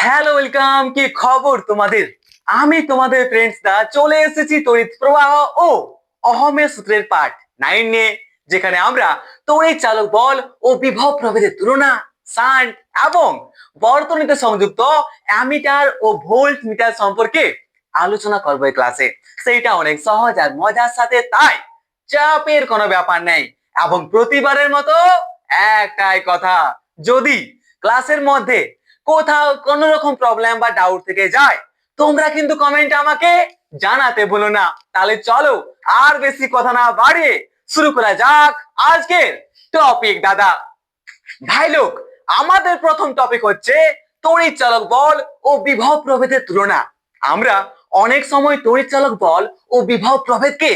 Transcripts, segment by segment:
Hello welcome, কি খবর তোমাদের? আমি তোমাদের ফ্রেন্ডস দা চলে এসেছি তড়িৎ প্রবাহ ও অহমের সূত্রের পার্ট 9 নিয়ে, যেখানে আমরা তড়িৎ চালক বল ও বিভব প্রভেদের তুলনা, শান্ট এবং বর্তনীতে সংযুক্ত অ্যামিটার ও ভোল্ট মিটার সম্পর্কে আলোচনা করবো এই ক্লাসে। সেইটা অনেক সহজ আর মজার সাথে, তাই চাপের কোনো ব্যাপার নেই। এবং প্রতিবারের মতো একটাই কথা, যদি ক্লাসের মধ্যে কোথাও কোন রকম প্রবলেম বা ডাউট থেকে যায়, তোমরা কিন্তু কমেন্টে আমাকে জানাতে ভুলো না। তাহলে চলো আর বেশি কথা না বাড়িয়ে শুরু করা যাক আজকের টপিক। দাদা ভাই লোক, আমাদের প্রথম টপিক হচ্ছে তড়িৎ চালক বল ও বিভব প্রভেদের তুলনা। আমরা অনেক সময় তড়িৎ চালক বল ও বিভব প্রভেদকে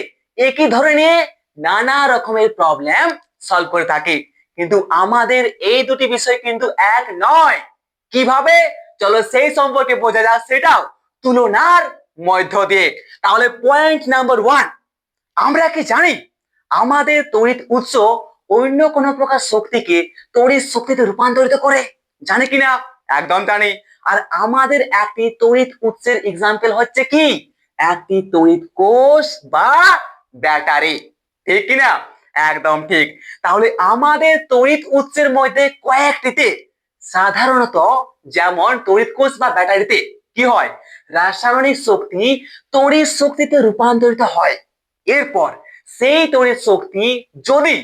একই ধরে নিয়ে নানা রকমের প্রবলেম সলভ করে থাকি, কিন্তু আমাদের এই দুটি বিষয় কিন্তু এক নয়। কিভাবে, চলো সেই সম্পর্কে বোঝা যাক, সেটাও তুলনার মধ্য দিয়ে। তাহলে পয়েন্ট নাম্বার 1, আমরা কি জানি আমাদের তড়িৎ উৎস অন্য কোন প্রকার শক্তিকে তড়িৎ শক্তিতে রূপান্তরিত করে? জানি কিনা? একদম জানি। আর আমাদের একটি তড়িৎ উৎসের এক্সাম্পল হচ্ছে কি? একটি তড়িৎ কোষ বা ব্যাটারি, ঠিক কিনা? একদম ঠিক। তাহলে আমাদের তড়িৎ উৎসের মধ্যে কয়েকটিতে সাধারণত, যেমন তড়িৎ কোষ বা ব্যাটারিতে কি হয়, রাসায়নিক শক্তি তড়িৎ শক্তিতে রূপান্তরিত হয়। এরপর সেই তড়িৎ শক্তি যদি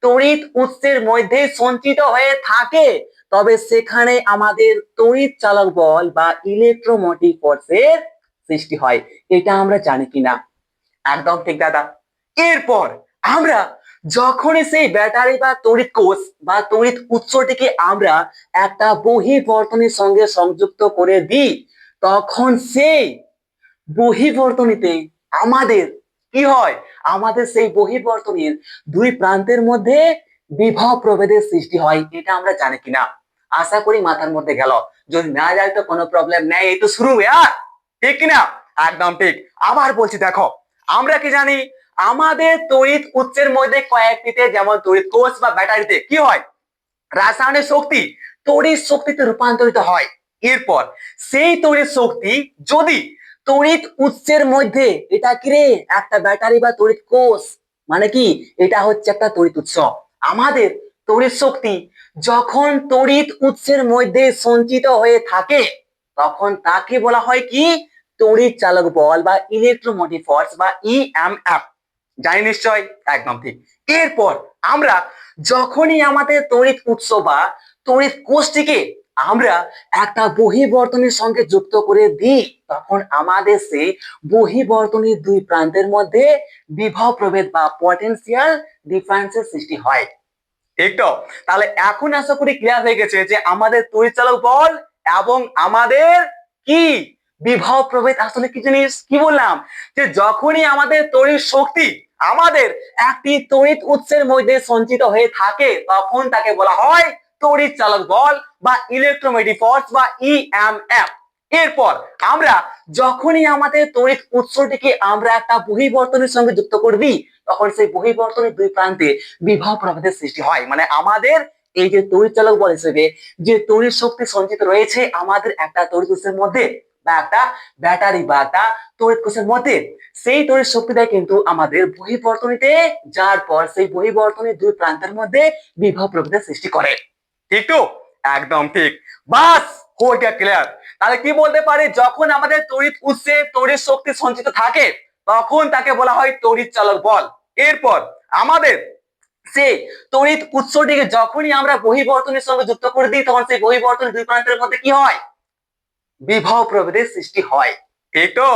তড়িৎ উৎসের মধ্যে সঞ্চিত হয়ে থাকে, তবে সেখানে আমাদের তড়িৎ চালক বল বা ইলেকট্রোমোটিভ ফোর্সের সৃষ্টি হয়। এটা আমরা জানি কিনা? একদম ঠিক দাদা। এরপর আমরা যখনই সেই ব্যাটারি বা তড়িৎ কোষ বা তড়িৎ উৎসটিকে আমরা একটা বহির্বর্তনীর সঙ্গে সংযুক্ত করে দিই, তখন সেই বহির্বর্তনীতে আমাদের কি হয়, আমাদের সেই বহির্বর্তনীর দুই প্রান্তের মধ্যে বিভব প্রভেদের সৃষ্টি হয়। এটা আমরা জানি কিনা? আশা করি মাথার মধ্যে গেল। যদি না যায় তো কোনো প্রবলেম নেই, এই তো শুরু ইয়ার, ঠিক কিনা? একদম ঠিক। আবার বলছি, দেখো আমরা কি জানি, আমাদের তড়িৎ উৎসের মধ্যে কয়েকটিতে, যেমন তড়িৎ কোষ বা ব্যাটারিতে কি হয়, রাসায়নিক শক্তি তড়িৎ শক্তিতে রূপান্তরিত হয়। এরপর সেই তড়িৎ শক্তি যদি তড়িৎ উৎসের মধ্যে, এটা কি রে, একটা ব্যাটারি বা তড়িৎ কোষ, মানে কি, এটা হচ্ছে একটা তড়িৎ উৎস। আমাদের তড়িৎ শক্তি যখন তড়িৎ উৎসের মধ্যে সঞ্চিত হয়ে থাকে, তখন তাকে বলা হয় কি, তড়িৎ চালক বল বা ইলেকট্রোমোটিভ ফোর্স বা ইএমএফ। জানি নিশ্চয়? একদম ঠিক। এরপর আমরা যখনই আমাদের তড়িৎ উৎস বা তড়িৎ কোষটিকে আমরা একটা বহির্বর্তনীর সঙ্গে যুক্ত করে দিই, তখন আমাদের সেই বহির্বর্তনীর দুই প্রান্তের মধ্যে বিভব প্রভেদ বা পটেনশিয়াল ডিফারেন্সের সৃষ্টি হয়। ঠিক তো? তাহলে এখন আশা করি ক্লিয়ার হয়ে গেছে যে আমাদের তড়িৎ চালক বল এবং আমাদের কি বিভব প্রভেদ আসলে কি জিনিস। কি বললাম, যে যখনই আমাদের তড়িৎ শক্তি আমাদের একটি তড়িৎ উৎসের মধ্যে সঞ্চিত হয়ে থাকে, তখন তাকে বলা হয় তড়িৎ চালক বল বা ইলেকট্রোমোটিভ ফোর্স বা ইএমএফ। এরপর আমরা যখনই আমাদের তড়িৎ উৎসটিকে আমরা একটা বহির্বর্তনীর সঙ্গে যুক্ত করে দিই, তখন সেই বহির্বর্তনীর দুই প্রান্তে বিভব প্রভেদের সৃষ্টি হয়। মানে আমাদের এই যে তড়িৎ চালক বল হিসেবে যে তড়িৎ শক্তি সঞ্চিত রয়েছে আমাদের একটা তড়িৎ উৎসের মধ্যে বা একটা ব্যাটারি বা একটা তড়িৎ কোষের মধ্যে, সেই তড়িৎ শক্তিটা কিন্তু আমাদের বহির্বর্তনীতে যাওয়ার পর সেই বহির্বর্তনীর দুই প্রান্তের মধ্যে বিভব প্রভেদের সৃষ্টি করে। ঠিক তো? একদম ঠিক। বাস হয়ে গেল ক্লিয়ার। তাহলে কি বলতে পারি, যখন আমাদের তড়িৎ উৎসে তড়িৎ শক্তি সঞ্চিত থাকে, তখন তাকে বলা হয় তড়িৎ চালক বল। এরপর আমাদের সেই তড়িৎ উৎসটিকে যখনই আমরা বহির্বর্তনীর সঙ্গে যুক্ত করে দিই, তখন সেই বহির্বর্তনীর দুই প্রান্তের মধ্যে কি হয়, বিভব প্রভেদের সৃষ্টি হয়। ঠিক তো?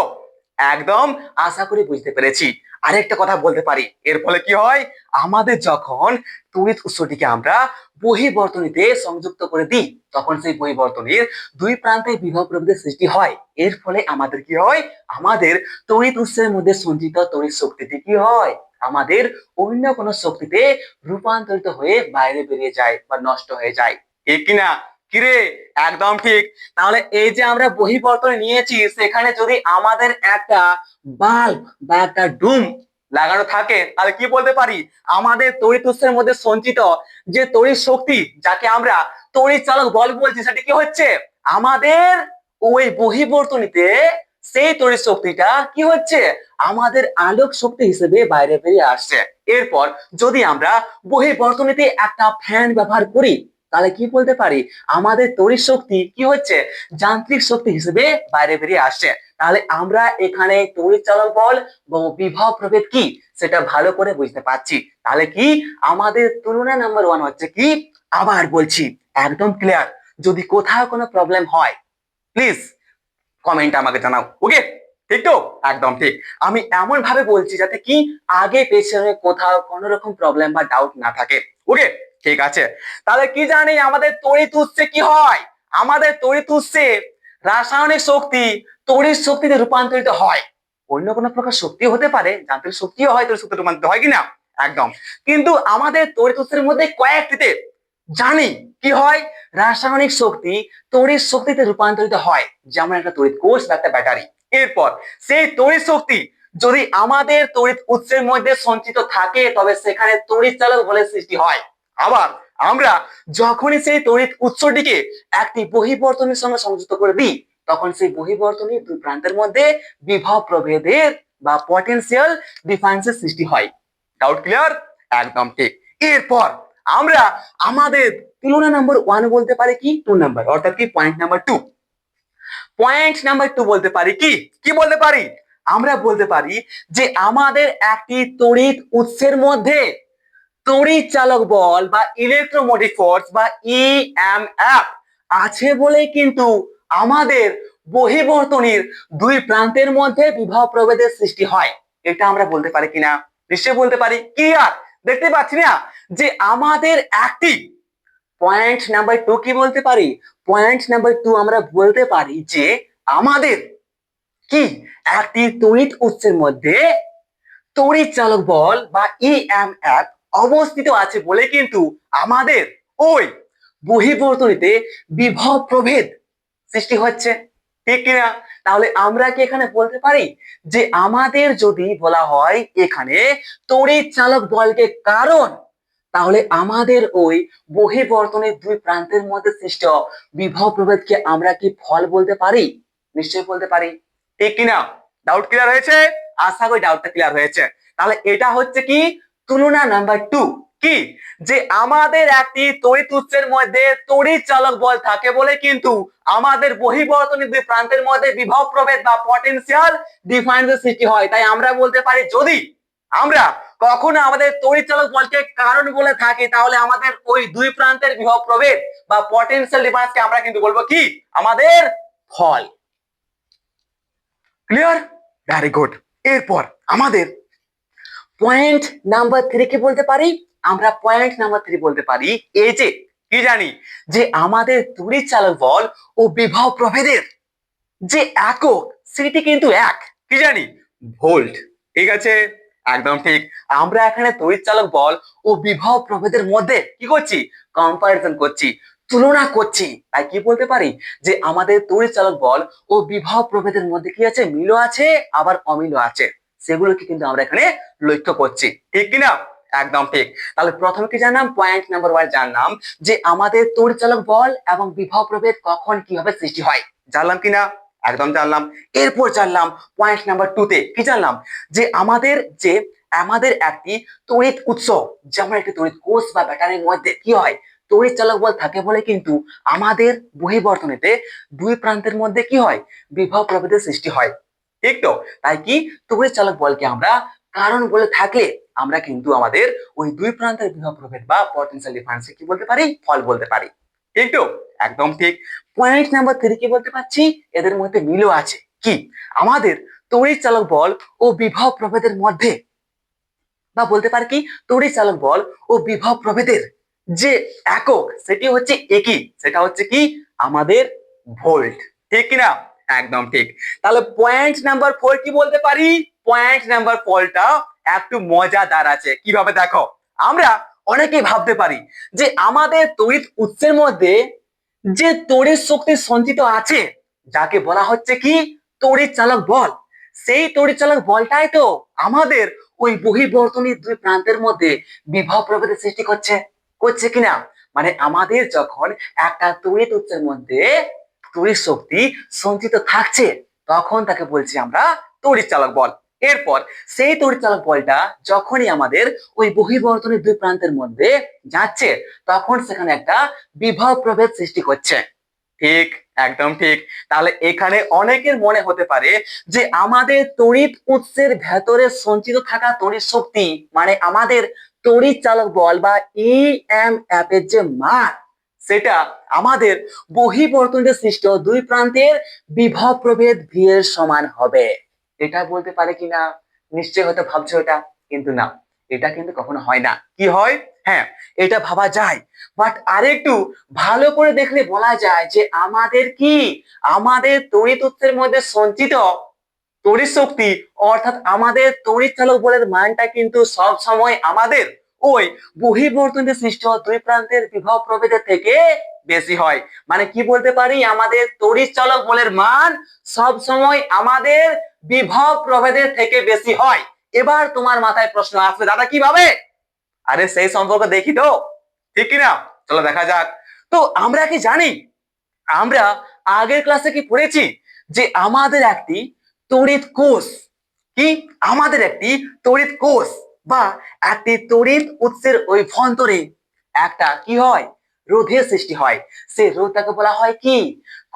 একদম আশা করি বুঝতে পেরেছি। আরেকটা কথা বলতে পারি, এর ফলে কি হয়, আমাদের যখন তড়িৎ উৎসটিকে আমরা বহির্বর্তনীতে সংযুক্ত করে দিই, তখন সেই বহির্বর্তনীর দুই প্রান্তে বিভব প্রভেদের সৃষ্টি হয়। এর ফলে আমাদের কি হয়, আমাদের তড়িৎ উৎসের মধ্যে সঞ্চিত তড়িৎ শক্তিটি কি হয়, আমাদের অন্য কোনো শক্তিতে রূপান্তরিত হয়ে বাইরে বেরিয়ে যায় বা নষ্ট হয়ে যায়। ঠিক কিনা? কিরে? একদম ঠিক। তাহলে এই যে আমরা বহির্বর্তনী নিয়েছি, সেখানে যদি আমাদের একটা বাল্ব বা একটা ডুম লাগানো থাকে, তাহলে কি বলতে পারি, আমাদের তড়িৎ উৎসের মধ্যে সঞ্চিত যে তড়িৎ শক্তি, যাকে আমরা তড়িৎ চালক বল বলছি, সেটা কি হচ্ছে, আমাদের ওই বহির্বর্তনীতে সেই তড়িৎ শক্তিটা কি হচ্ছে আমাদের আলোক শক্তি হিসেবে বাইরে বেরিয়ে আসছে। এরপর যদি আমরা বহির্বর্তনীতে একটা ফ্যান ব্যবহার করি তাহলে কি বলতে পারি আমাদের তড়িৎ শক্তি কি হচ্ছে যান্ত্রিক শক্তি হিসেবে বাইরে বেরিয়ে আসছে। তাহলে আমরা এখানে তড়িৎ চালক বল ও বিভব প্রভেদ কি সেটা ভালো করে বুঝতে পারছি। তাহলে কি আমাদের তুলনা নাম্বার 1 হচ্ছে কি, আবার বলছি একদম ক্লিয়ার। যদি কোথাও কোনো প্রবলেম হয় প্লিজ কমেন্ট আমাকে জানাও। ওকে, ঠিক তো? একদম ঠিক। আমি এমন ভাবে বলছি যাতে কি আগে পেছনে কোথাও কোনো রকম প্রবলেম বা ডাউট না থাকে। ওকে, ঠিক আছে। তাহলে কি জানি আমাদের তড়িৎ উৎসে কি হয়, আমাদের তড়িৎ উৎসে রাসায়নিক শক্তি তড়িৎ শক্তিতে রূপান্তরিত হয়। অন্য কোনো প্রকার শক্তি হতে পারে, যান্ত্রিক শক্তিও হয় তড়িৎ শক্তিতে রূপান্তরিত হয় কিনা, একদম। কিন্তু আমাদের তড়িৎ উৎসের মধ্যে কয়েকটিতে জানি কি হয় রাসায়নিক শক্তি তড়িৎ শক্তিতে রূপান্তরিত হয়, যেমন একটা তড়িৎ কোষ বা একটা ব্যাটারি। এরপর সেই তড়িৎ শক্তি যদি আমাদের তড়িৎ উৎসের মধ্যে সঞ্চিত থাকে তবে সেখানে তড়িৎ চালক বলের সৃষ্টি হয়। আবার আমরা যখনই সেই তড়িৎ উৎসটিকে একটি বহির্বর্তনীর সঙ্গে সংযুক্ত করে দিই তখন সেই বহির্বর্তনীর দুই প্রান্তের মধ্যে বিভব প্রভেদের বা পটেনশিয়াল ডিফারেন্সের সৃষ্টি হয়। Doubt clear? একদম ঠিক। এরপর আমরা আমাদের তুলনা নাম্বার 1 বলতে পারি কি 2 নাম্বার, অর্থাৎ কি পয়েন্ট নাম্বার 2। পয়েন্ট নাম্বার 2 বলতে পারি কি কি বলতে পারি আমরা বলতে পারি যে আমাদের একটি তড়িৎ উৎসের মধ্যে তড়িৎ চালক বল বা ইলেকট্রোমোটিভ ফোর্স বা ইএমএফ আছে বলে কিন্তু আমাদের বহির্বর্তনীর দুই প্রান্তের মধ্যে বিভব প্রভেদের সৃষ্টি হয়। এটা আমরা বলতে পারি কিনা? নিশ্চয়ই বলতে পারি। ক্লিয়ার? দেখতে পাচ্ছি না যে আমাদের একটি পয়েন্ট নাম্বার 2 কি বলতে পারি? পয়েন্ট নাম্বার 2 আমরা বলতে পারি যে আমাদের কি একটি তড়িৎ উৎসের মধ্যে তড়িৎ চালক বল বা ইএমএফ অবস্থিত আছে বলে কিন্তু আমাদের ওই বহির্বর্তনীতে বিভব প্রভেদ সৃষ্টি হচ্ছে। ঠিক কিনা? তাহলে আমরা কি এখানে বলতে পারি যে আমাদের যদি বলা হয় এখানে তড়িৎ চালক বলকে কারণ, তাহলে আমাদের ওই বহির্বর্তনের দুই প্রান্তের মধ্যে সৃষ্ট বিভব প্রভেদকে আমরা কি ফল বলতে পারি? নিশ্চয়ই বলতে পারি। ঠিক কিনা? ডাউট ক্লিয়ার হয়েছে? আশা করি ডাউটটা ক্লিয়ার হয়েছে। তাহলে এটা হচ্ছে কি তুলনা নাম্বার 2, কি যে আমাদের একটি তড়িৎ উৎসের মধ্যে তড়িৎ চালক বল থাকে বলে কিন্তু আমাদের বহির্বর্তনীর দুই প্রান্তের মধ্যে বিভব প্রভেদ বা পটেনশিয়াল ডিফারেন্সের সৃষ্টি হয়। তাই আমরা বলতে পারি যদি আমরা কখনো আমাদের তড়িৎ চালক বলকে কারণ বলে থাকি তাহলে আমাদের ওই দুই প্রান্তের বিভব প্রভেদ বা পটেনশিয়াল ডিফারেন্সকে আমরা কিন্তু বলবো কি আমাদের ফল। ক্লিয়ার? Very good. এরপর আমাদের পয়েন্ট নাম্বার 3 কি বলতে পারি? আমরা পয়েন্ট নাম্বার 3 বলতে পারি এই যে কি জানি যে আমাদের তড়িৎ চালক বল ও বিভব প্রভেদের যে একক সেটি কিন্তু এক, কি জানি ভোল্ট। ঠিক আছে? একদম ঠিক। আমরা এখানে তড়িৎ চালক বল ও বিভব প্রভেদের মধ্যে কি করছি কম্পারিজন করছি, তুলনা করছি। তাই কি বলতে পারি যে আমাদের তড়িৎ চালক বল ও বিভব প্রভেদের মধ্যে কি আছে মিলও আছে আবার অমিলও আছে, সেগুলোকে কিন্তু আমরা এখানে লক্ষ্য করছি। ঠিক কিনা? একদম ঠিক। তাহলে প্রথমে কি জানলাম পয়েন্ট নাম্বার 1 জানলাম যে আমাদের তড়িৎ চালক বল এবং বিভব প্রভেদ কখন কিভাবে সৃষ্টি হয়, জানলাম কিনা? একদম জানলাম। এরপর জানলাম পয়েন্ট নাম্বার 2 তে কি জানলাম যে আমাদের একটি তড়িৎ উৎস যেমন একটি তড়িৎ কোষ বা ব্যাটারির মধ্যে কি হয় তড়িৎ চালক বল থাকে বলে কিন্তু আমাদের বহির্বর্তনীতে দুই প্রান্তের মধ্যে কি হয় বিভব প্রভেদের সৃষ্টি হয়। ঠিক তো? তাই কি তড়িৎ চালক বলকে আমরা কারণ বলে থাকলে আমরা কিন্তু আমাদের ওই দুই প্রান্তের বিভব প্রভেদ বা পটেনশিয়াল ডিফারেন্স কি বলতে পারি ফল বলতে পারি। ঠিক তো? একদম ঠিক। পয়েন্ট নাম্বার 3 কি বলতে পারছি এদের মধ্যে মিলও আছে, কি আমাদের তড়িৎ চালক বল ও বিভব প্রভেদের মধ্যে বা বলতে পারি কি তড়িৎ চালক বল ও বিভব প্রভেদের যে একক সেটি হচ্ছে একই, সেটা হচ্ছে কি আমাদের ভোল্ট। ঠিক কিনা? একদম ঠিক। তাহলে পয়েন্ট নাম্বার 4 কি বলতে পারি? পয়েন্ট নাম্বার 4টা একটু মজাদার আছে। কিভাবে দেখো, আমরা অনেকেই ভাবতে পারি যে আমাদের তড়িৎ উৎসের মধ্যে যে তড়িৎ শক্তি সঞ্চিত আছে যাকে বলা হচ্ছে কি তড়িৎ চালক বল, সেই তড়িৎ চালক বলটাই তো আমাদের ওই বহির্বর্তনীর দুই প্রান্তের মধ্যে বিভব প্রভেদের সৃষ্টি করছে, করছে কিনা? মানে আমাদের যখন একটা তড়িৎ উৎসের মধ্যে তড়িৎ শক্তি সঞ্চিত থাকছে, তখন তাকে বলছি আমরা তড়িৎ চালক বল। এরপর সেই তড়িৎ চালক বলটা যখনই আমাদের ওই বহির্বর্তনের দুই প্রান্তের মধ্যে যাচ্ছে, তখন সেখানে একটা বিভব প্রভেদ সৃষ্টি করছে। ঠিক, একদম ঠিক। তাহলে এখানে অনেকের মনে হতে পারে যে আমাদের তড়িৎ উৎসের ভেতরে সঞ্চিত থাকা তড়িৎ শক্তি, মানে আমাদের তড়িৎ চালক বল বা ইএমএফ এর যে মান, সেটা আমাদের বহির্বর্তনে সৃষ্ট দুই প্রান্তের বিভব প্রভেদ ভি এর সমান হবে। এটা বলতে পারে কিনা নিশ্চয়ই হয়তো ভাবছো এটা, কিন্তু না, এটা কিন্তু কখনো হয় না। কি হয়? হ্যাঁ, এটা ভাবা যায়, বাট আরেকটু ভালো করে দেখলে বলা যায় যে আমাদের তড়িৎ উৎসের মধ্যে সঞ্চিত তড়িৎ শক্তি, অর্থাৎ আমাদের তড়িৎ চালক বলের মানটা কিন্তু সব সময় আমাদের ওই বহির্বর্তনে সৃষ্ট দুই প্রান্তের বিভব প্রভেদের থেকে বেশি হয়। মানে কি বলতে পারি, আমাদের তড়িৎ চালক বলের মান সব সময় আমাদের বিভব প্রভেদের থেকে বেশি হয়। এবার তোমার মাথায় প্রশ্ন আসবে, দাদা কিভাবে? আরে সেই সম্পর্ক দেখি তো, ঠিক কিনা? চলো দেখা যাক। তো আমরা কি জানি, আমরা আগের ক্লাসে কি পড়েছি যে আমাদের একটি তড়িৎ কোষ, কি আমাদের একটি তড়িৎ কোষ বা একটি তড়িৎ উৎসের অভ্যন্তরে একটা কি হয়, রোধের সৃষ্টি হয়। সেই রোধটাকে বলা হয় কি,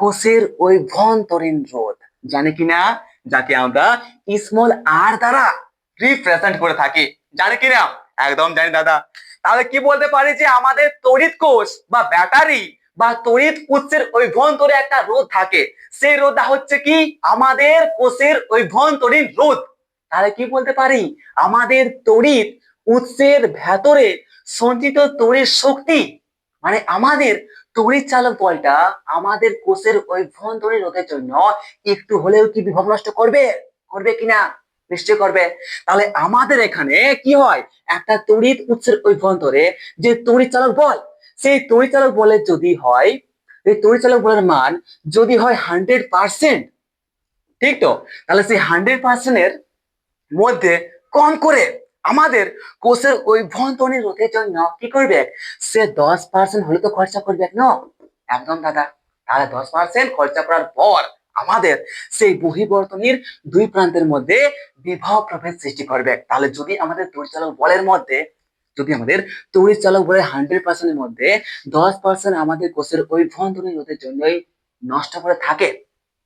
কোষের অভ্যন্তরীণ রোধ, জানে কিনা, যাকে আমরা স্মল আর দ্বারা রিপ্রেজেন্ট করে থাকি। জানে কিনা? একদম জানি দাদা। তাহলে কি বলতে পারি যে আমাদের তড়িৎ কোষ বা ব্যাটারি বা তড়িৎ উৎসের অভ্যন্তরে একটা রোধ থাকে, সেই রোধটা হচ্ছে কি আমাদের কোষের অভ্যন্তরীণ রোধ। তাহলে কি বলতে পারি, আমাদের তড়িৎ উৎসের ভেতরে সঞ্চিত তড়িৎ শক্তি, মানে আমাদের তড়িৎ চালক বলটা আমাদের কোষের অভ্যন্তরীণ রোধের জন্য একটু হলেও কি বিভব নষ্ট করবে? করবে কিনা? নিশ্চয় করবে। তাহলে আমাদের এখানে কি হয়, একটা তড়িৎ উৎসের অভ্যন্তরে যে তড়িৎ চালক বল, সেই তড়িৎ চালক বলের যদি হয়, এই তড়িৎ চালক বলের মান যদি হয় 100%, ঠিক তো, তাহলে সেই 100% এর মধ্যে কম করে আমাদের কোষের অভ্যন্তরীণ রোধের জন্য কি করবে, সে 10% হলে তো খরচা করবে না? একদম দাদা। তাহলে 10% খরচা করার পর আমাদের সেই বহির্বর্তনীর দুই প্রান্তের মধ্যে বিভব প্রভেদ সৃষ্টি করবে। তাহলে যদি আমাদের তড়িৎচালক বলের মধ্যে, যদি আমাদের তড়িৎ চালক বলের 100% এর মধ্যে 10% আমাদের কোষের অভ্যন্তরীণ রোধের জন্যই নষ্ট করে থাকে,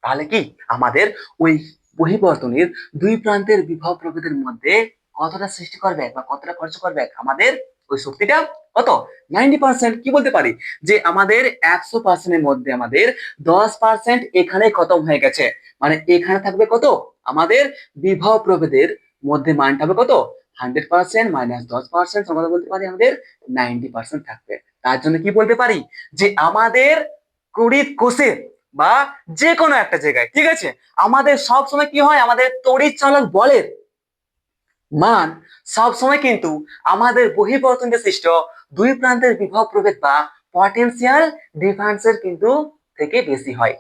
তাহলে কি আমাদের ওই বহির্বর্তনীর দুই প্রান্তের বিভব প্রভেদের মধ্যে কতটা সৃষ্টি করবে বা কতটা খরচ করবে আমাদের ওই শক্তিটা? কত? 90%। কি বলতে পারি যে আমাদের 100% এর মধ্যে আমাদের 10% এখানে খতম হয়ে গেছে, মানে এখানে থাকবে কত, আমাদের বিভব প্রভেদের মধ্যে মানটা হবে কত, 100% মাইনাস 10% সমান বলতে পারি আমাদের 90% থাকবে। তার জন্য কি বলতে পারি যে আমাদের তড়িৎ কোষের বা যে কোনো একটা জায়গায়, ঠিক আছে, আমাদের সব সময় কি হয়, আমাদের তড়িৎ চালক বলের মান সব সময় কিন্তু আমাদের বহির্বর্তনে সৃষ্ট দুই প্রান্তের বিভব প্রভেদ বা পটেনশিয়াল ডিফারেন্সের কিন্তু থেকে বেশি হয়।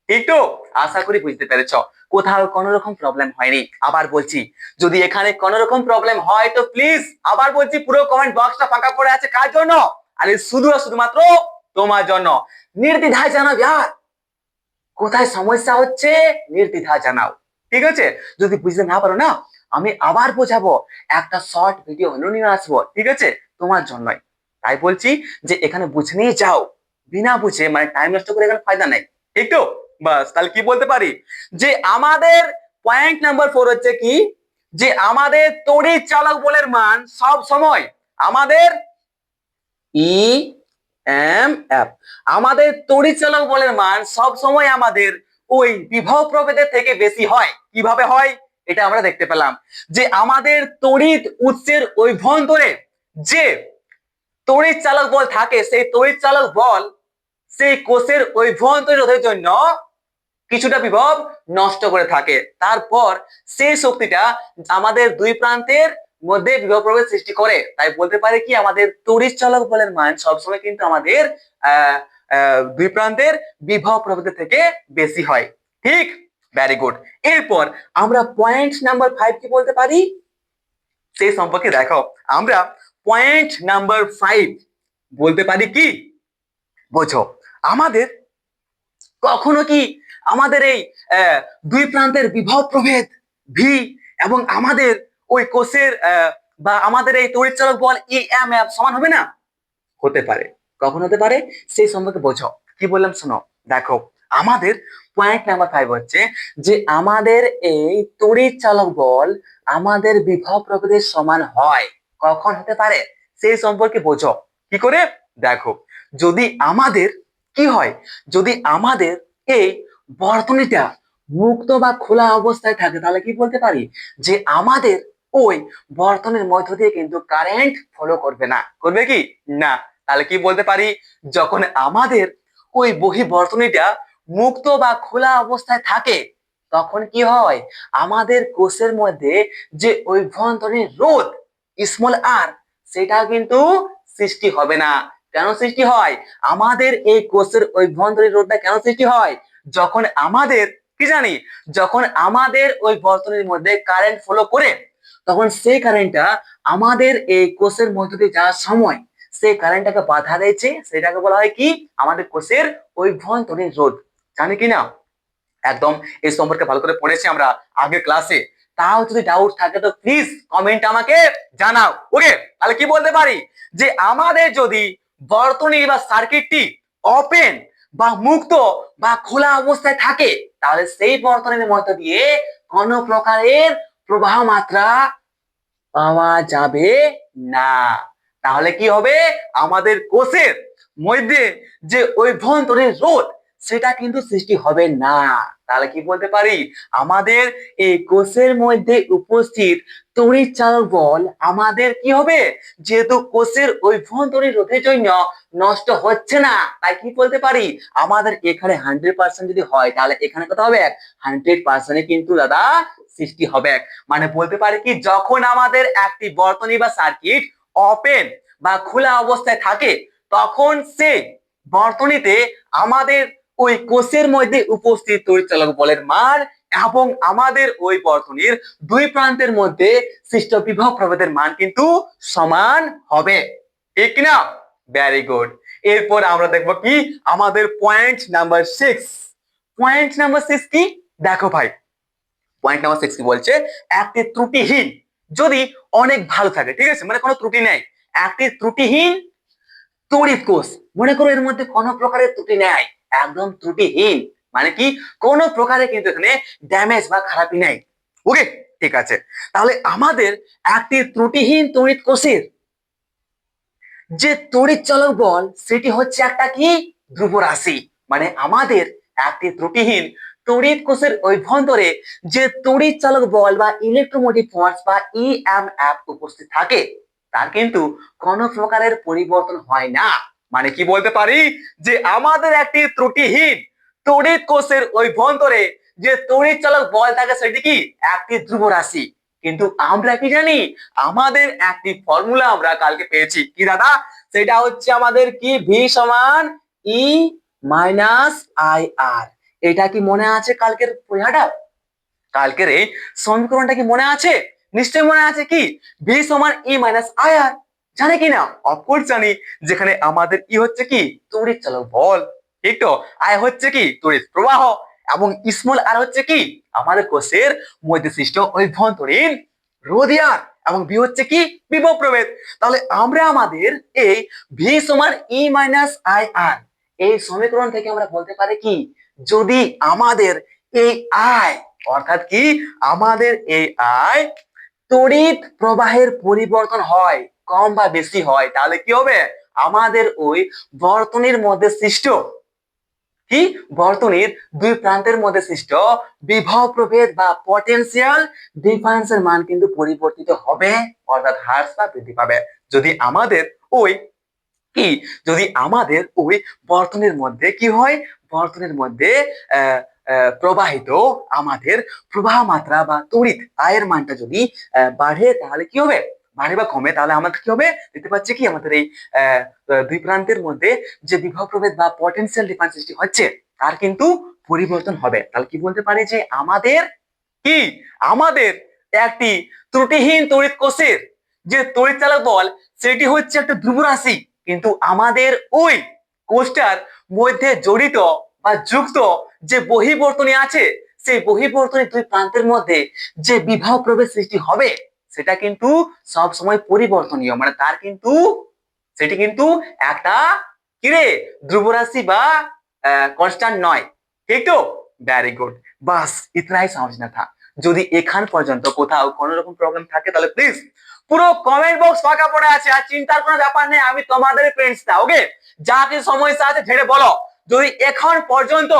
ঠিক তো? আশা করি বুঝতে পেরেছ, কোথাও কোনো রকম প্রবলেম হয়নি। আবার বলছি, যদি এখানে কোনো রকম প্রবলেম হয় তো প্লিজ আবার বলছি, পুরো কমেন্ট বক্সটা ফাঁকা পড়ে আছে কার জন্য? আরে শুধু আর শুধুমাত্র তোমার জন্য। নির্দ্বিধায় জানাও यार, কোথায় সমস্যা হচ্ছে নির্দ্বিধায় জানাও, ঠিক আছে? যদি বুঝতে না পারো না, আমি আবার বোঝাবো, একটা শর্ট ভিডিও হলেও নিয়ে আসবো, ঠিক আছে, তোমার জন্যই। তাই বলছি যে এখানে বুঝে নিয়ে যাও, বিনা বুঝে মানে টাইম নষ্ট করে এখানে ফায়দা নাই, ঠিক তো? বাস, তাহলে কি বলতে পারি যে আমাদের পয়েন্ট নাম্বার 4 হচ্ছে কি, যে আমাদের তড়িৎ চালক বলের মান সব সময় আমাদের ই এম এফ, আমাদের তড়িৎ চালক বলের মান সব সময় আমাদের ওই বিভব প্রভেদের থেকে বেশি হয়। কিভাবে হয় এটা আমরা দেখতে পেলাম, যে আমাদের তড়িৎ উৎসের অভ্যন্তরে যে তড়িৎ চালক বল থাকে, সেই তড়িৎ চালক বল সেই কোষের অভ্যন্তরীণ রোধের জন্য কিছুটা বিভব নষ্ট করে থাকে, তারপর সেই শক্তিটা আমাদের দুই প্রান্তের মধ্যে বিভব প্রভেদ সৃষ্টি করে। তাই বলতে পারে কি আমাদের তড়িৎ চালক বলের মান সবসময় কিন্তু আমাদের দুই প্রান্তের বিভব প্রভেদের থেকে বেশি হয়। ঠিক, ভেরি গুড। এরপর আমরা পয়েন্ট নাম্বার 5 কি বলতে পারি সেই সম্পর্কে দেখো। আমরা পয়েন্ট নাম্বার 5 বলতে পারি কি, বোঝো, আমাদের কখনো কি আমাদের এই দুই প্রান্তের বিভব প্রভেদ ভি এবং আমাদের ওই কোষের বা আমাদের এই তড়িৎচালক বল ইএমএফ সমান হবে না? হতে পারে। কখন হতে পারে সেই সম্পর্কে বোঝো। কি বললাম শোনো, দেখো আমাদের পয়েন্ট নাম্বার 5 হচ্ছে যে আমাদের এই তড়িৎচালক বল আমাদের বিভব প্রভেদের সমান হয়। কখন হতে পারে সেই সম্পর্কে বোঝো। কি করে? দেখো, যদি আমাদের কি হয়, যদি আমাদের এই বর্তনীটা মুক্ত বা খোলা অবস্থায় থাকে তাহলে কি বলতে পারি যে আমাদের ওই বর্তনীর মধ্য দিয়ে কিন্তু কারেন্ট ফলো করবে না। করবে কি না? তাহলে কি বলতে পারি, যখন আমাদের ওই বহি বর্তনীটা মুক্ত বা খোলা অবস্থায় থাকে তখন কি হয়, আমাদের কোষের মধ্যে যে অভ্যন্তরীণ রোধ স্মল আর সেটা কিন্তু সৃষ্টি হবে না। কেন সৃষ্টি হয়? আমাদের এই কোষের অভ্যন্তরীণ রোধটা কেন সৃষ্টি হয়? যখন আমাদের কি জানি, যখন আমাদের ওই বর্তনীর মধ্যে কারেন্ট ফলো করে তখন সেই কারেন্টটা আমাদের এই কোষের মধ্য দিয়ে যাওয়ার সময় সেই কারেন্টটাকে বাধা দিয়েছে, সেটাকে বলা হয় কি আমাদের কোষের অভ্যন্তরীণ রোধ। জানি কি না? একদম এই সম্পর্কে ভালো করে পড়েছি আমরা আগের ক্লাসে। তাও যদি ডাউট থাকে তো প্লিজ কমেন্ট আমাকে জানাও। ওকে, তাহলে কি বলতে পারি যে আমাদের যদি বর্তনী বা সার্কিটটি ওপেন বা মুক্ত বা খোলা অবস্থায় থাকে তাহলে সেই বর্তনীর মধ্য দিয়ে কোনো প্রকারের প্রবাহ মাত্রা পাওয়া যাবে না। তাহলে কি হবে, আমাদের কোষের মধ্যে যে অভ্যন্তরীণ রোধ সেটা কিন্তু সৃষ্টি হবে না। তাহলে কি বলতে পারি, আমাদের এই কোষের মধ্যে উপস্থিত তড়িৎচালক বল আমাদের কি হবে, যেহেতু কোষের অভ্যন্তরীণ রোধের জন্য নষ্ট হচ্ছে না তাই কি বলতে পারি আমাদের এখানে 100% যদি হয় তাহলে এখানে কত হবে, 100% কিন্তু দাদা সৃষ্টি হবে। মানে বলতে পারি কি যখন আমাদের একটি বর্তনী বা সার্কিট ওপেন বা খোলা অবস্থায় থাকে তখন সে বর্তনীতে আমাদের ওই কোষের মধ্যে উপস্থিত তড়িৎচালক বলের মান এবং আমাদের ওই বর্তনীর দুই প্রান্তের মধ্যে সৃষ্ট বিভব প্রভেদের মান কিন্তু সমান হবে। ঠিক না? Very good. এরপর আমরা দেখব কি আমাদের পয়েন্ট নাম্বার 6। পয়েন্ট নাম্বার 6 কি? দেখো ভাই, পয়েন্ট নাম্বার 6 কি বলছে, একটি ত্রুটিহীন যদি অনেক ভালো থাকে, ঠিক আছে, মানে কোনো ত্রুটি নেই, একটি ত্রুটিহীন তড়িৎ কোষ, মনে করো এর মধ্যে কোনো প্রকারের ত্রুটি নেই, একদম ত্রুটিহীন, মানে কি কোনো প্রকারে কিন্তু এখানে ড্যামেজ বা খারাপি নেই। ওকে, ঠিক আছে। তাহলে আমাদের একটি ত্রুটিহীন তড়িৎ কোষের যে তড়িৎচালক বল সেটি হচ্ছে একটা কি ধ্রুব রাশি। মানে আমাদের একটি ত্রুটিহীন তড়িৎ কোষের অভ্যন্তরে যে তড়িৎচালক বল বা ইলেকট্রোমোটিভ ফোর্স বা ইএমএফ উপস্থিত থাকে তার কিন্তু কোনো প্রকারের পরিবর্তন হয় না। মানে কি বলতে পারি যে আমাদের একটি ত্রুটিহীন তড়িৎ কোষের অভ্যন্তরে যে তড়িৎচালক বল থাকে সেটি কি একটি ধ্রুব রাশি। কিন্তু আমরা কি জানি, আমাদের একটি ফর্মুলা আমরা কালকে পেয়েছি কি দাদা, সেটা হচ্ছে আমাদের কি ভি সমান ই মাইনাস আই আর। এটা কি মনে আছে কালকের পড়াটা? কালকের এই সমীকরণটা কি মনে আছে? নিশ্চয়ই মনে আছে। কি ভি সমান ই মাইনাস আই আর, জানে কি না? অফকোর্স জানি। যেখানে আমাদের ই হচ্ছে কি তড়িৎ চালক বল, ঠিক তো, আই হচ্ছে কি তড়িৎ প্রবাহ এবং স্মল আর হচ্ছে কি আমাদের কোষের মধ্যে সৃষ্ট অভ্যন্তরীণ রোধিয়ার এবং ভি হচ্ছে কি বিভব প্রভেদ। তাহলে আমরা আমাদের এই ভি সমান ই মাইনাস আই আর এই সমীকরণ থেকে আমরা বলতে পারি কি, যদি আমাদের এই আই অর্থাৎ কি আমাদের এই আই তড়িৎ প্রবাহের পরিবর্তন হয়, কম বা বেশি হয়, তাহলে কি হবে, আমাদের ওই বর্তনীর মধ্যে সৃষ্ট কি বর্তনীর দুই প্রান্তের মধ্যে সৃষ্ট বিভব প্রভেদ বা পটেনশিয়াল ডিফারেন্সের মান কিন্তু পরিবর্তিত হবে, অর্থাৎ হ্রাস বা বৃদ্ধি পাবে। যদি আমাদের ওই কি, যদি আমাদের ওই বর্তনীর মধ্যে কি হয়, বর্তনীর মধ্যে প্রবাহিত আমাদের প্রবাহ মাত্রা বা তড়িৎ আয়ের মানটা যদি বাড়ে তাহলে কি হবে, বাড়ে বা কমে, তাহলে আমাদের কি হবে, দেখতে পাচ্ছি কি আমাদের এই দুই প্রান্তের মধ্যে যে বিভব প্রভেদ বা পটেনশিয়াল ডিফারেন্স সৃষ্টি হচ্ছে তার কিন্তু পরিবর্তন হবে। তাহলে কি বলতে পারি যে আমাদের কি, আমাদের একটি ত্রুটিহীন তড়িৎ কোষের যে তড়িৎ চালক বল সেটি হচ্ছে একটা ধ্রুব রাশি, কিন্তু আমাদের ওই কোষটার মধ্যে জড়িত বা যুক্ত যে বহির্বর্তনী আছে সেই বহির্বর্তনী দুই প্রান্তের মধ্যে যে বিভব প্রভেদ সৃষ্টি হবে সেটা কিন্তু সব সময় পরিবর্তনীয়, মানে তার কিন্তু সেটি কিন্তু একটা কিরে ধ্রুবরাশি বা কনস্ট্যান্ট নয়। ঠিক তো? ভেরি গুড, বাস ইতনাই समझना था। যদি এখান পর্যন্ত কোথাও কোনো রকম প্রবলেম থাকে তাহলে প্লিজ, পুরো কমেন্ট বক্স ফাঁকা পড়ে আছে, আর চিন্তার কোনো ব্যাপার নেই, আমি তোমাদের ফ্রেন্ডসটা, ওকে? যা কিছু সমস্যা আছে ঝেড়ে বলো। যদি এখন পর্যন্ত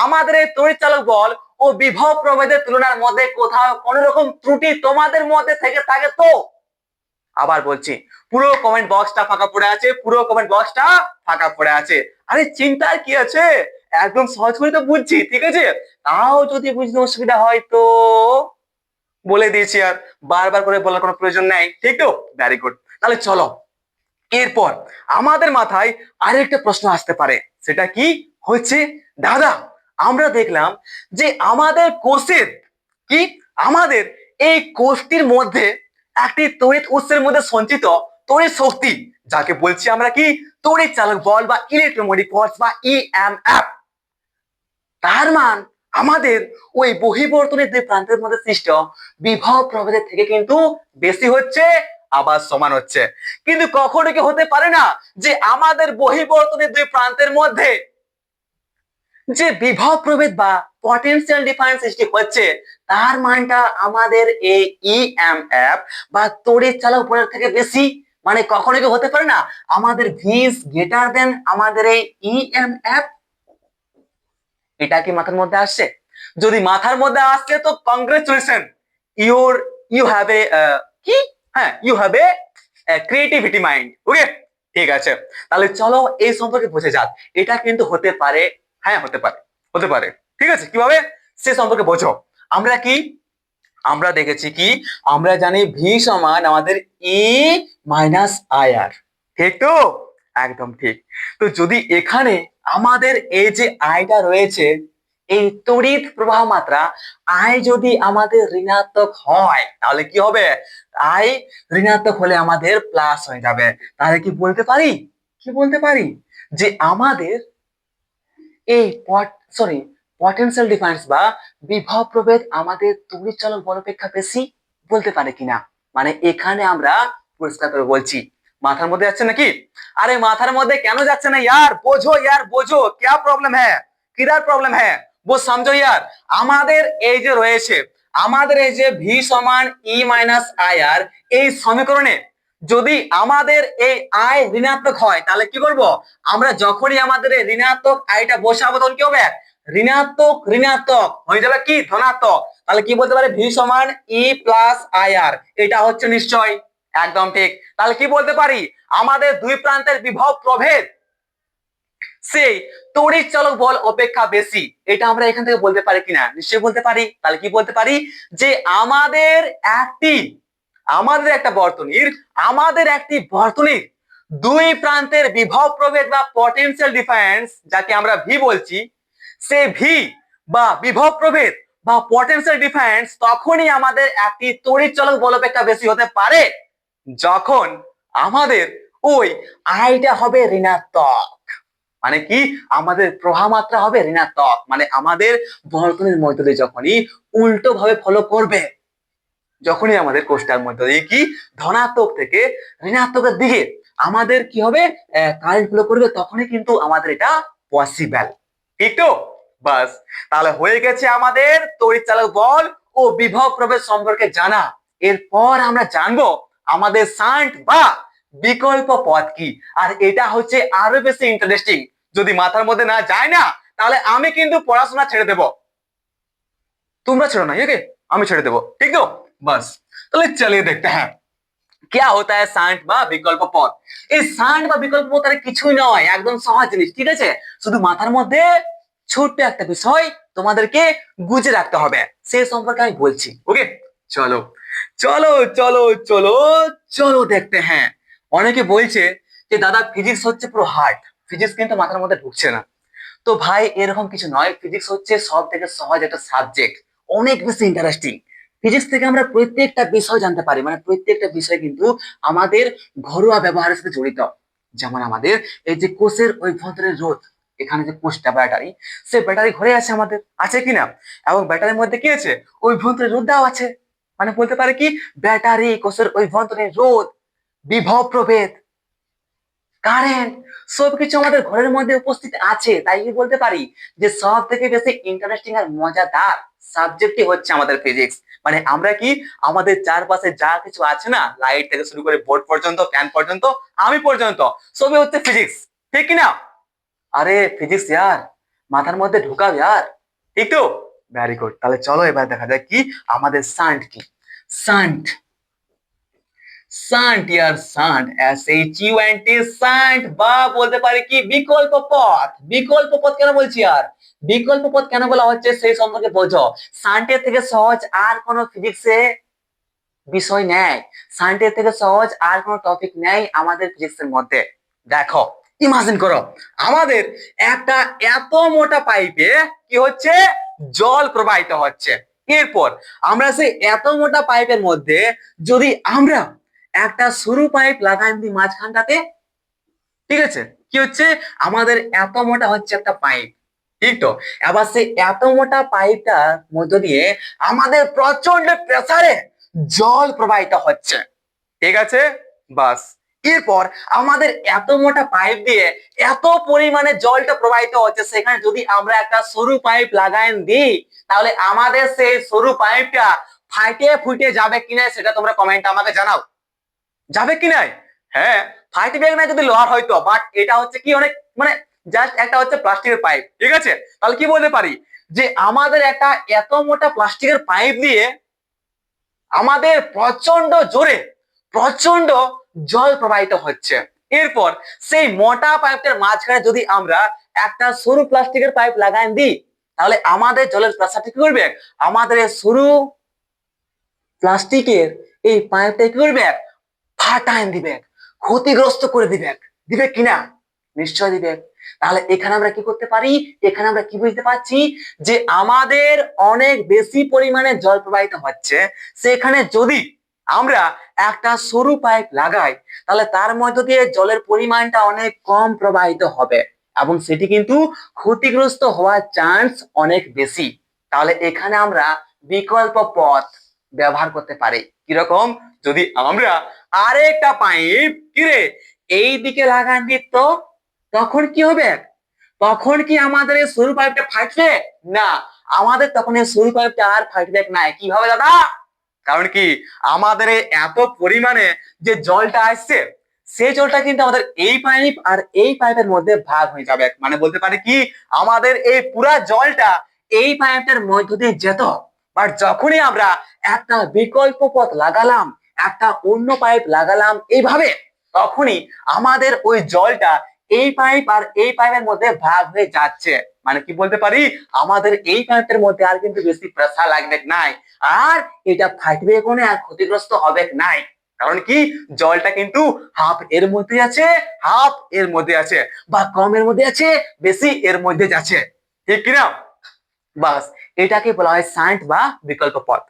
আমাদের এই তড়িৎচালক বল ও বিভব প্রভেদের তুলনার মধ্যে কোথাও কোনো রকম ত্রুটি তোমাদের মধ্যে থেকে থাকে তো আবার বলছি, পুরো কমেন্ট বক্সটা ফাঁকা পড়ে আছে, পুরো কমেন্ট বক্সটা ফাঁকা পড়ে আছে। আরে চিন্তার কি আছে, একদম সহজ করে তো বুঝছি, ঠিক আছে? তাও যদি বুঝতে অসুবিধা হয় তো বলে দিয়েছি, আর বারবার করে বলার কোনো প্রয়োজন নেই। ঠিক তো? ভেরি গুড, তাহলে চলো এরপর আমাদের মাথায় আরেকটা প্রশ্ন আসতে পারে, সেটা কি হচ্ছে, দাদা আমরা দেখলাম যে আমাদের কোষের কি আমাদের এই কোষটির মধ্যে একটি তড়িৎ উৎসের মধ্যে সঞ্চিত তড়িৎ শক্তি, যাকে বলছি আমরা কি তড়িৎ চালক বল বা ইলেকট্রোমোটিভ ফোর্স বা ইএমএফ, তার মান আমাদের ওই বহির্বর্তনের দুই প্রান্তের মধ্যে সৃষ্ট বিভব প্রভেদের থেকে কিন্তু বেশি হচ্ছে আবার সমান হচ্ছে। কিন্তু কখনো কি হতে পারে না যে আমাদের বহির্বর্তনের দুই প্রান্তের মধ্যে যে বিভব প্রভেদ বা পটেনশিয়াল ডিফারেন্স সৃষ্টি হচ্ছে তার মানটা আমাদের এই ইএমএফ বা তড়িৎ চালক বলের থেকে বেশি? মানে কখনো কি হতে পারে না আমাদের ভি ইজ গ্রেটার দেন আমাদের এই ইএমএফ? এটা কি মাথার মধ্যে আসছে? যদি মাথার মধ্যে আসছে তো কংগ্রেচুলেশন, ইউ হ্যাভ এ কি হ্যাঁ you have a creativity mind, okay? ঠিক আছে, তাহলে চলো এই সম্পর্কে বোঝা যাক। এটা কিন্তু হতে পারে, হ্যাঁ হতে পারে, হতে পারে। ঠিক আছে, কিভাবে সে সম্পর্কে বোঝো। আমরা কি আমরা দেখেছি কি আমরা জানি ভি সমান আমাদের ই মাইনাস আই আর, ঠিক তো? একদম ঠিক। তো যদি এখানে আমাদের এই যে আইটা রয়েছে, এই তড়িৎ প্রবাহ মাত্রা আই যদি আমাদের ঋণাত্মক হয় তাহলে কি হবে? আই ঋণাত্মক হলে আমাদের প্লাস হয়ে যাবে। তাহলে কি বলতে পারি, কি বলতে পারি যে আমাদের এই পটেনশিয়াল ডিফারেন্স বা বিভব প্রভেদ আমাদের তড়িৎ চালক বল অপেক্ষা বেশি? বলতে পারে কিনা? মানে এখানে আমরা পরিষ্কার করে বলছি, মাথার মধ্যে যাচ্ছে নাকি? আরে মাথার মধ্যে কেন যাচ্ছে না यार, বোঝো क्या प्रॉब्लम है, किधर प्रॉब्लम है वो समझो यार। আমাদের এই যে রয়েছে আমাদের এই যে ভি সমান ই মাইনাস আই আর, এই সমীকরণে যদি আমাদের এই আই ঋণাত্মক হয় তাহলে কি করব আমরা? যখনই আমাদের এই ঋণাত্মক আইটা বসাবো তখন কি হবে? ঋণাত্মক ঋণাত্মক হয়ে যাবে কি ধনাত্মক। তাহলে কি বলতে পারে? ভি সমান ই প্লাস আই আর, এটা হচ্ছে নিশ্চয় একদম ঠিক। তাহলে কি বলতে পারি? আমাদের দুই প্রান্তের বিভব প্রভেদ সেই তড়িৎ চালক বল অপেক্ষা বেশি, এটা আমরা এখান থেকে বলতে পারি কিনা? নিশ্চয়ই বলতে পারি। তাহলে কি বলতে পারি যে আমাদের একটি বর্তনীর দুই প্রান্তের বিভব প্রভেদ বা পটেনশিয়াল ডিফারেন্স, যাকে আমরা ভি বলছি, সে ভি বা বিভব প্রভেদ বা পটেনশিয়াল ডিফারেন্স তখনই আমাদের একটি তড়িৎ চালক বল অপেক্ষা বেশি হতে পারে যখন আমাদের ওই আইটা হবে ঋণাত্মক। মানে কি আমাদের প্রবাহ মাত্রা হবে ঋণাত্মক, মানে আমাদের বর্তনীর মধ্য দিয়ে যখনই উল্টো ভাবে ফলো করবে, যখনই আমাদের কোষটার মধ্য দিয়ে কি ধনাত্মক থেকে ঋণাত্মকের দিকে আমাদের কি হবে কারেন্ট ফ্লো করবে, তখনই কিন্তু আমাদের এটা পসিবল। ঠিক তো? বাস, তাহলে হয়ে গেছে আমাদের তড়িৎ চালক বল ও বিভব প্রভেদ সম্পর্কে জানা। এরপর আমরা জানবো আমাদের শান্ট বা বিকল্প পথ কি, আর এটা হচ্ছে আরো বেশি ইন্টারেস্টিং। যদি মাথার মধ্যে না যায় না তাহলে আমি কিন্তু পড়াশোনা ছেড়ে দেব, তোমরা ছেড়ো না, ওকে? আমি ছেড়ে দেবো, ঠিক তো? बस তাহলে চলিয়ে দেখতে হ্যাঁ क्या होता है शांट বা বিকল্প পথ। এই শান্ট বা বিকল্প পথ আর কিছুই নয়, একদম সহজ জিনিস, ঠিক আছে? শুধু মাথার মধ্যে ছোট্ট একটা বিষয় তোমাদেরকে গুজে রাখতে হবে, সেই সম্পর্কে আমি বলছি, ওকে? চলো চলো চলো চলো চলো দেখতে হ্যাঁ। অনেকে বলছে যে দাদা ফিজিক্স হচ্ছে পুরো হার্ড, ফিজিক্স কিন্তু মাথার মধ্যে ঢুকছে না। তো ভাই এরকম কিছু নয়, ফিজিক্স হচ্ছে সব থেকে সহজ একটা সাবজেক্ট, অনেক বেশি ইন্টারেস্টিং। ফিজিক্স থেকে আমরা প্রত্যেকটা বিষয় জানতে পারি, মানে প্রত্যেকটা বিষয় কিন্তু আমাদের ঘরোয়া ব্যবহারের সাথে জড়িত। যেমন আমাদের এই যে কোষের অভ্যন্তরের রোধ, এখানে যে কোষটা ব্যাটারি, সে ব্যাটারি ঘরে আছে আমাদের, আছে কিনা? এবং ব্যাটারির মধ্যে কি আছে? অভ্যন্তরীণ রোধ দেওয়া আছে। মানে বলতে পারে কি, ব্যাটারি কোষের অভ্যন্তরীণ রোধ, বিভব প্রভেদ, কারেন্ট, সবকিছু আমাদের ঘরের মধ্যে উপস্থিত আছে। তাই কি বলতে পারি যে সব থেকে বেশি ইন্টারেস্টিং আর মজাদার সাবজেক্টই হচ্ছে আমাদের ফিজিক্স। মানে আমরা কি, আমাদের চারপাশে যা কিছু আছে না, লাইট থেকে শুরু করে বোর্ড পর্যন্ত, ফ্যান পর্যন্ত, আমি পর্যন্ত, সবই হচ্ছে ফিজিক্স। ঠিক কিনা? আরে ফিজিক্স ইয়ার, মাথার মধ্যে ঢুকাও ইয়ার। ঠিক তো? Very good. তাহলে চলো এবার দেখা যাক কি আমাদের শান্ট কি। শান্ট, শান্ট ইয়ার, শান্ট, SHUNT, শান্ট, বা বলতে পারে কি বিকল্প পথ। বিকল্প পথ কেন বলছি আর, বিকল্প পথ কেন বলা হচ্ছে সেই সম্পর্কে বোঝো। শান্টের থেকে সহজ আর কোন ফিজিক্সে বিষয় নেই, শান্টের থেকে সহজ আর কোন টপিক নেই আমাদের ফিজিক্সের মধ্যে। দেখো, ইমাজিন করো, আমাদের একটা এত মোটা পাইপে কি হচ্ছে, জল প্রবাহিত হচ্ছে। এরপর আমরা সেই এত মোটা পাইপের মধ্যে যদি আমরা একটা সরু পাইপ লাগাই দিই মাঝখানটাতে, ঠিক আছে, কি হচ্ছে, আমাদের এত মোটা হচ্ছে একটা পাইপ, ঠিক তো? এবার সেই এত মোটা পাইপটার মধ্য দিয়ে আমাদের প্রচন্ড প্রেসারে জল প্রবাহিত হচ্ছে, ঠিক আছে? বাস, এরপর আমাদের এত মোটা পাইপ দিয়ে এত পরিমাণে জলটা প্রবাহিত হচ্ছে, সেখানে যদি আমরা একটা সরু পাইপ লাগাই দিই, তাহলে আমাদের সেই সরু পাইপটা ফাটিয়ে ফুটে যাবে কিনা সেটা তোমরা কমেন্টে আমাকে জানাও। যাবে কি নাই? হ্যাঁ, ফাইটিবে না যদি লোহার হয়তো, বাট এটা হচ্ছে কি অনেক, মানে জাস্ট একটা হচ্ছে প্লাস্টিকের পাইপ, ঠিক আছে? তাহলে কি বলতে পারি যে আমাদের একটা এত মোটা প্লাস্টিকের পাইপ দিয়ে আমাদের প্রচন্ড জোরে, প্রচন্ড জল প্রবাহিত হচ্ছে। এরপর সেই মোটা পাইপটার মাঝখানে যদি আমরা একটা সরু প্লাস্টিকের পাইপ লাগাই দিই, তাহলে আমাদের জলের প্রেসারটা কি করবে, আমাদের সরু প্লাস্টিকের এই পাইপটা কি করবে, ফাটায় দিবে, ক্ষতিগ্রস্ত করে দিবে। দিবে কিনা? নিশ্চয় দিবে। তাহলে এখানে আমরা কি করতে পারি, এখানে আমরা কি বুঝতে পারছি যে আমাদের অনেক বেশি পরিমাণে জল প্রবাহিত হচ্ছে, সেখানে যদি আমরা একটা সরু পাইপ লাগাই, তাহলে তার মধ্য দিয়ে জলের পরিমাণটা অনেক কম প্রবাহিত হবে এবং সেটি কিন্তু ক্ষতিগ্রস্ত হওয়ার চান্স অনেক বেশি। তাহলে এখানে আমরা বিকল্প পথ ব্যবহার করতে পারি। কিরকম? যদি আমরা আরেকটা পাইপ কিরে এই দিকে লাগান দিত, তখন কি হবে? তখন কি আমাদের এই সরু পাইপটা ফাটবে না? আমাদের তখন এই সরু পাইপটা আর ফাটবে না। কিভাবে দাদা? কারণ কি, আমাদের এত পরিমাণে যে জলটা আসছে, সেই জলটা কিন্তু আমাদের এই পাইপ আর এই পাইপের মধ্যে ভাগ হয়ে যাবে। মানে বলতে পারে কি, আমাদের এই পুরা জলটা এই পাইপটার মধ্য দিয়ে যেত, বাট যখনই আমরা একটা বিকল্প পথ লাগালাম, একটা অন্য পাইপ লাগালাম এইভাবে, তখনই আমাদের ওই জলটা এই পাইপ আর এই পাইপের মধ্যে ভাগ হয়ে যাচ্ছে। মানে কি বলতে পারি, আমাদের এই পাইপের মধ্যে আর কিন্তু বেশি প্রেসার লাগবে নাই, আর এটা ফাটবে কোনে আর ক্ষতিগ্রস্ত হবে নাই। কারণ কি, জলটা কিন্তু হাফ এর মধ্যে আছে, হাফ এর মধ্যে আছে, বা কম এর মধ্যে আছে, বেশি এর মধ্যে যাচ্ছে। ঠিক কিনা? বাস, এটাকে বলা হয় শান্ট বা বিকল্প পথ।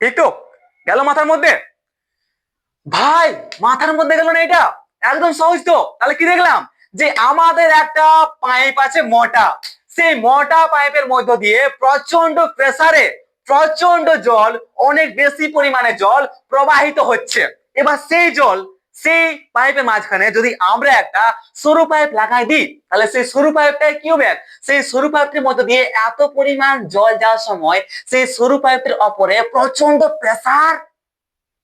ঠিক তো? গেল মাথার মধ্যে? ভাই মাথার মধ্যে গেল না এটা? একদম সহজ তো। তাহলে কি দেখলাম যে আমাদের একটা পাইপ আছে মোটা, সেই মোটা পাইপের মধ্য দিয়ে প্রচন্ড প্রেসারে প্রচন্ড জল, অনেক বেশি পরিমাণে জল প্রবাহিত হচ্ছে। এবার সেই জল, সেই পাইপের মাঝখানে যদি আমরা একটা সরু পাইপ লাগাই দিই, তাহলে সেই সরু পাইপটা কি হবে, সেই সরু পাইপটির মধ্য দিয়ে এত পরিমাণ জল যাওয়ার সময় সেই সরু পাইপের উপরে প্রচন্ড প্রেসার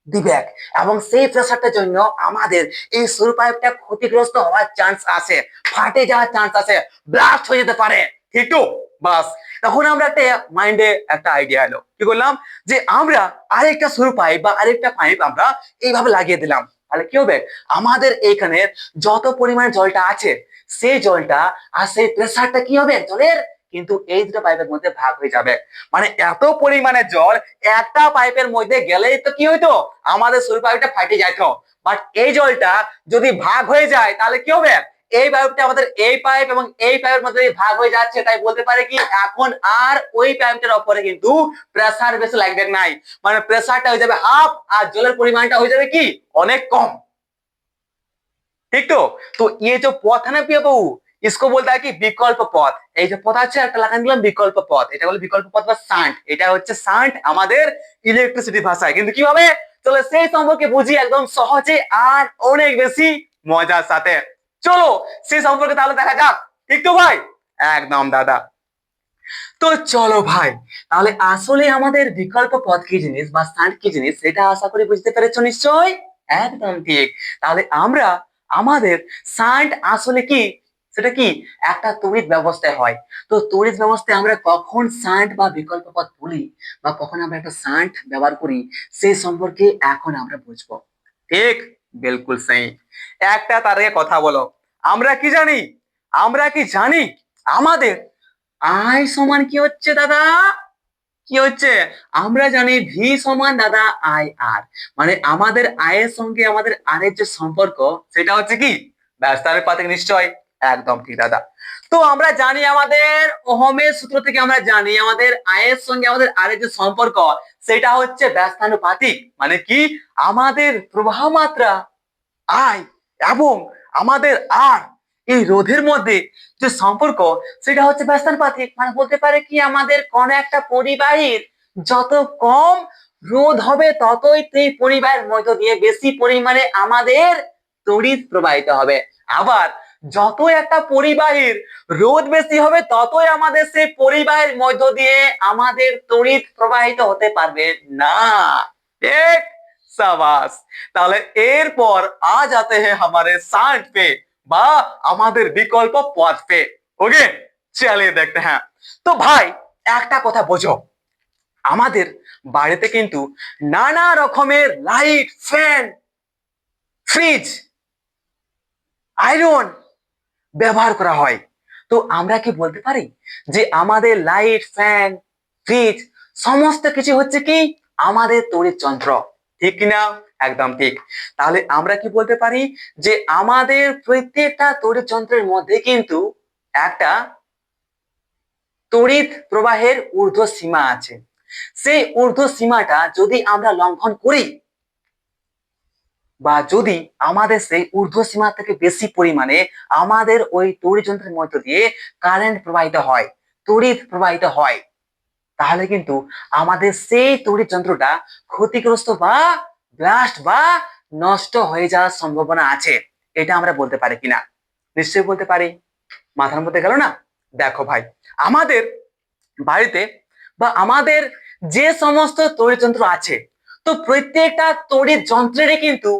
দিবে, এবং সেই প্রেসারটার জন্য আমাদের এই সরু পাইপটা ক্ষতিগ্রস্ত হওয়ার চান্স আছে, ফাটে যাওয়ার চান্স আছে, ব্লাস্ট হয়ে যেতে পারে। ঠিক তো? বাস, তখন আমরা একটা মাইন্ডে একটা আইডিয়া এলো, কি করলাম যে আমরা আরেকটা সরু পাইপ বা আরেকটা পাইপ আমরা এইভাবে লাগিয়ে দিলাম। তাহলে কি হবে, আমাদের এইখানে যত পরিমাণে জলটা আছে, সেই জলটা আর সেই প্রেসারটা কি হবে জলের, কিন্তু এই দুটো পাইপের মধ্যে ভাগ হয়ে যাবে। মানে এত পরিমাণে জল একটা পাইপের মধ্যে গেলেই তো কি হইতো, আমাদের সরু পাইপটা ফাটে যেত। বাট এই জলটা যদি ভাগ হয়ে যায়, তাহলে কি হবে, এই পাইপটা আমাদের এই পাইপ এবং এই পাইপের মধ্যে ভাগ হয়ে যাচ্ছে। তাই বলতে পারে কি, এখন আর ওই পাইপটার উপরে কিন্তু প্রেসার বেশি লাগবে নাই, মানে প্রেসারটা হয়ে যাবে হাফ, আর জলের পরিমাণটা হয়ে যাবে কি, অনেক কম। ठीक तो ये जो पथ है ना पिया बहू, इसको बोलता है कि বিকল্প পথ। এই যে পথ আছে একটা লাগান দিলাম বিকল্প পথ, এটা বলে বিকল্প পথ বা শান্ট। এটা হচ্ছে শান্ট আমাদের ইলেকট্রিসিটি ভাষায়। কিন্তু কিভাবে, চলো সেই সম্পর্কে বুঝি একদম সহজে আর অনেক বেশি মজার সাথে। চলো সেই সম্পর্কে তাহলে দেখা যাক, ঠিক তো ভাই? একদম দাদা। তো চলো ভাই, তাহলে আসলে আমাদের বিকল্প পথ কি জিনিস বা শান্ট কি জিনিস সেটা আশা করি বুঝতে পেরেছো নিশ্চয়। একদম ঠিক। তাহলে আমরা আমাদের শান্ট আসলে কি, সেটা কি একটা তড়িৎ ব্যবস্থায় হয়। তো তড়িৎ ব্যবস্থায় আমরা কখন শান্ট বা বিকল্প পথ বলি বা কখন আমরা একটা শান্ট ব্যবহার করি সেই সম্পর্কে এখন আমরা বুঝবো। ঠিক, বিলকুল সেই। একটা তার আগে কথা বলো, আমরা কি জানি, আমরা কি জানি আমাদের আই সমান কি হচ্ছে দাদা, কি হচ্ছে? আমরা জানি ভি সমান দাদা আই আর, মানে আমাদের আয়ের সঙ্গে আমাদের আর এর যে সম্পর্ক সেটা হচ্ছে কি ব্যস্তানুপাতিক নিশ্চয়। একদম ঠিক দাদা। তো আমরা জানি আমাদের ওহমের সূত্র থেকে আমরা জানি আমাদের আয়ের সঙ্গে আমাদের আর এর যে সম্পর্ক সেটা হচ্ছে ব্যস্তানুপাতিক। মানে কি আমাদের প্রবাহ মাত্রা আই এবং আমাদের আর এই রোধের মধ্যে যে সম্পর্ক সেটা হচ্ছে ব্যস্তানুপাতিক। মানে বলতে পারে কি আমাদের কোন একটা পরিবাহীর যত কম রোধ হবে ততই সেই পরিবাহের মধ্য দিয়ে বেশি পরিমাণে আমাদের তড়িৎ প্রবাহিত হবে। আবার যত একটা পরিবাহীর রোধ বেশি হবে ততই আমাদের সেই পরিবাহের মধ্য দিয়ে আমাদের তড়িৎ প্রবাহিত হতে পারবে না। ঠিক, शाबाश। তাহলে এরপর आ जाते हैं हमारे शांट पे বা আমাদের বিকল্প পথ पे। ওকে, চলিए देखते हैं। তো ভাই একটা কথা বোঝো, আমাদের বাড়িতে কিন্তু নানা রকমের লাইট, ফ্যান, ফ্রিজ, আয়রন ব্যবহার করা হয়। তো আমরা কি বলতে পারি যে আমাদের লাইট, ফ্যান, ফ্রিজ সমস্ত কিছু হচ্ছে কি আমাদের তড়িৎ যন্ত্র, ঠিক কিনা? একদম ঠিক। তাহলে আমরা কি বলতে পারি যে আমাদের প্রত্যেকটা তড়িৎ যন্ত্রের মধ্যে কিন্তু একটা তড়িৎ প্রবাহের ঊর্ধ্ব সীমা আছে। সেই ঊর্ধ্ব সীমাটা যদি আমরা লঙ্ঘন করি বা যদি আমাদের সেই ঊর্ধ্ব সীমা থেকে বেশি পরিমাণে আমাদের ওই তড়িৎ যন্ত্রের মধ্য দিয়ে কারেন্ট প্রবাহিত হয়, তড়িৎ প্রবাহিত হয়, তাহলে কিন্তু আমাদের সেই তড়িৎ যন্ত্রটা ক্ষতিগ্রস্ত বা ব্লাস্ট বা নষ্ট হয়ে যাওয়ার সম্ভাবনা আছে। এটা আমরা বলতে পারি কিনা? নিশ্চয়ই বলতে পারি। মাথার মধ্যে গেল না? দেখো ভাই, আমাদের বাড়িতে বা আমাদের যে সমস্ত তড়িৎ যন্ত্র আছে, তো প্রত্যেকটা তড়িৎ যন্ত্রেরই কিন্তু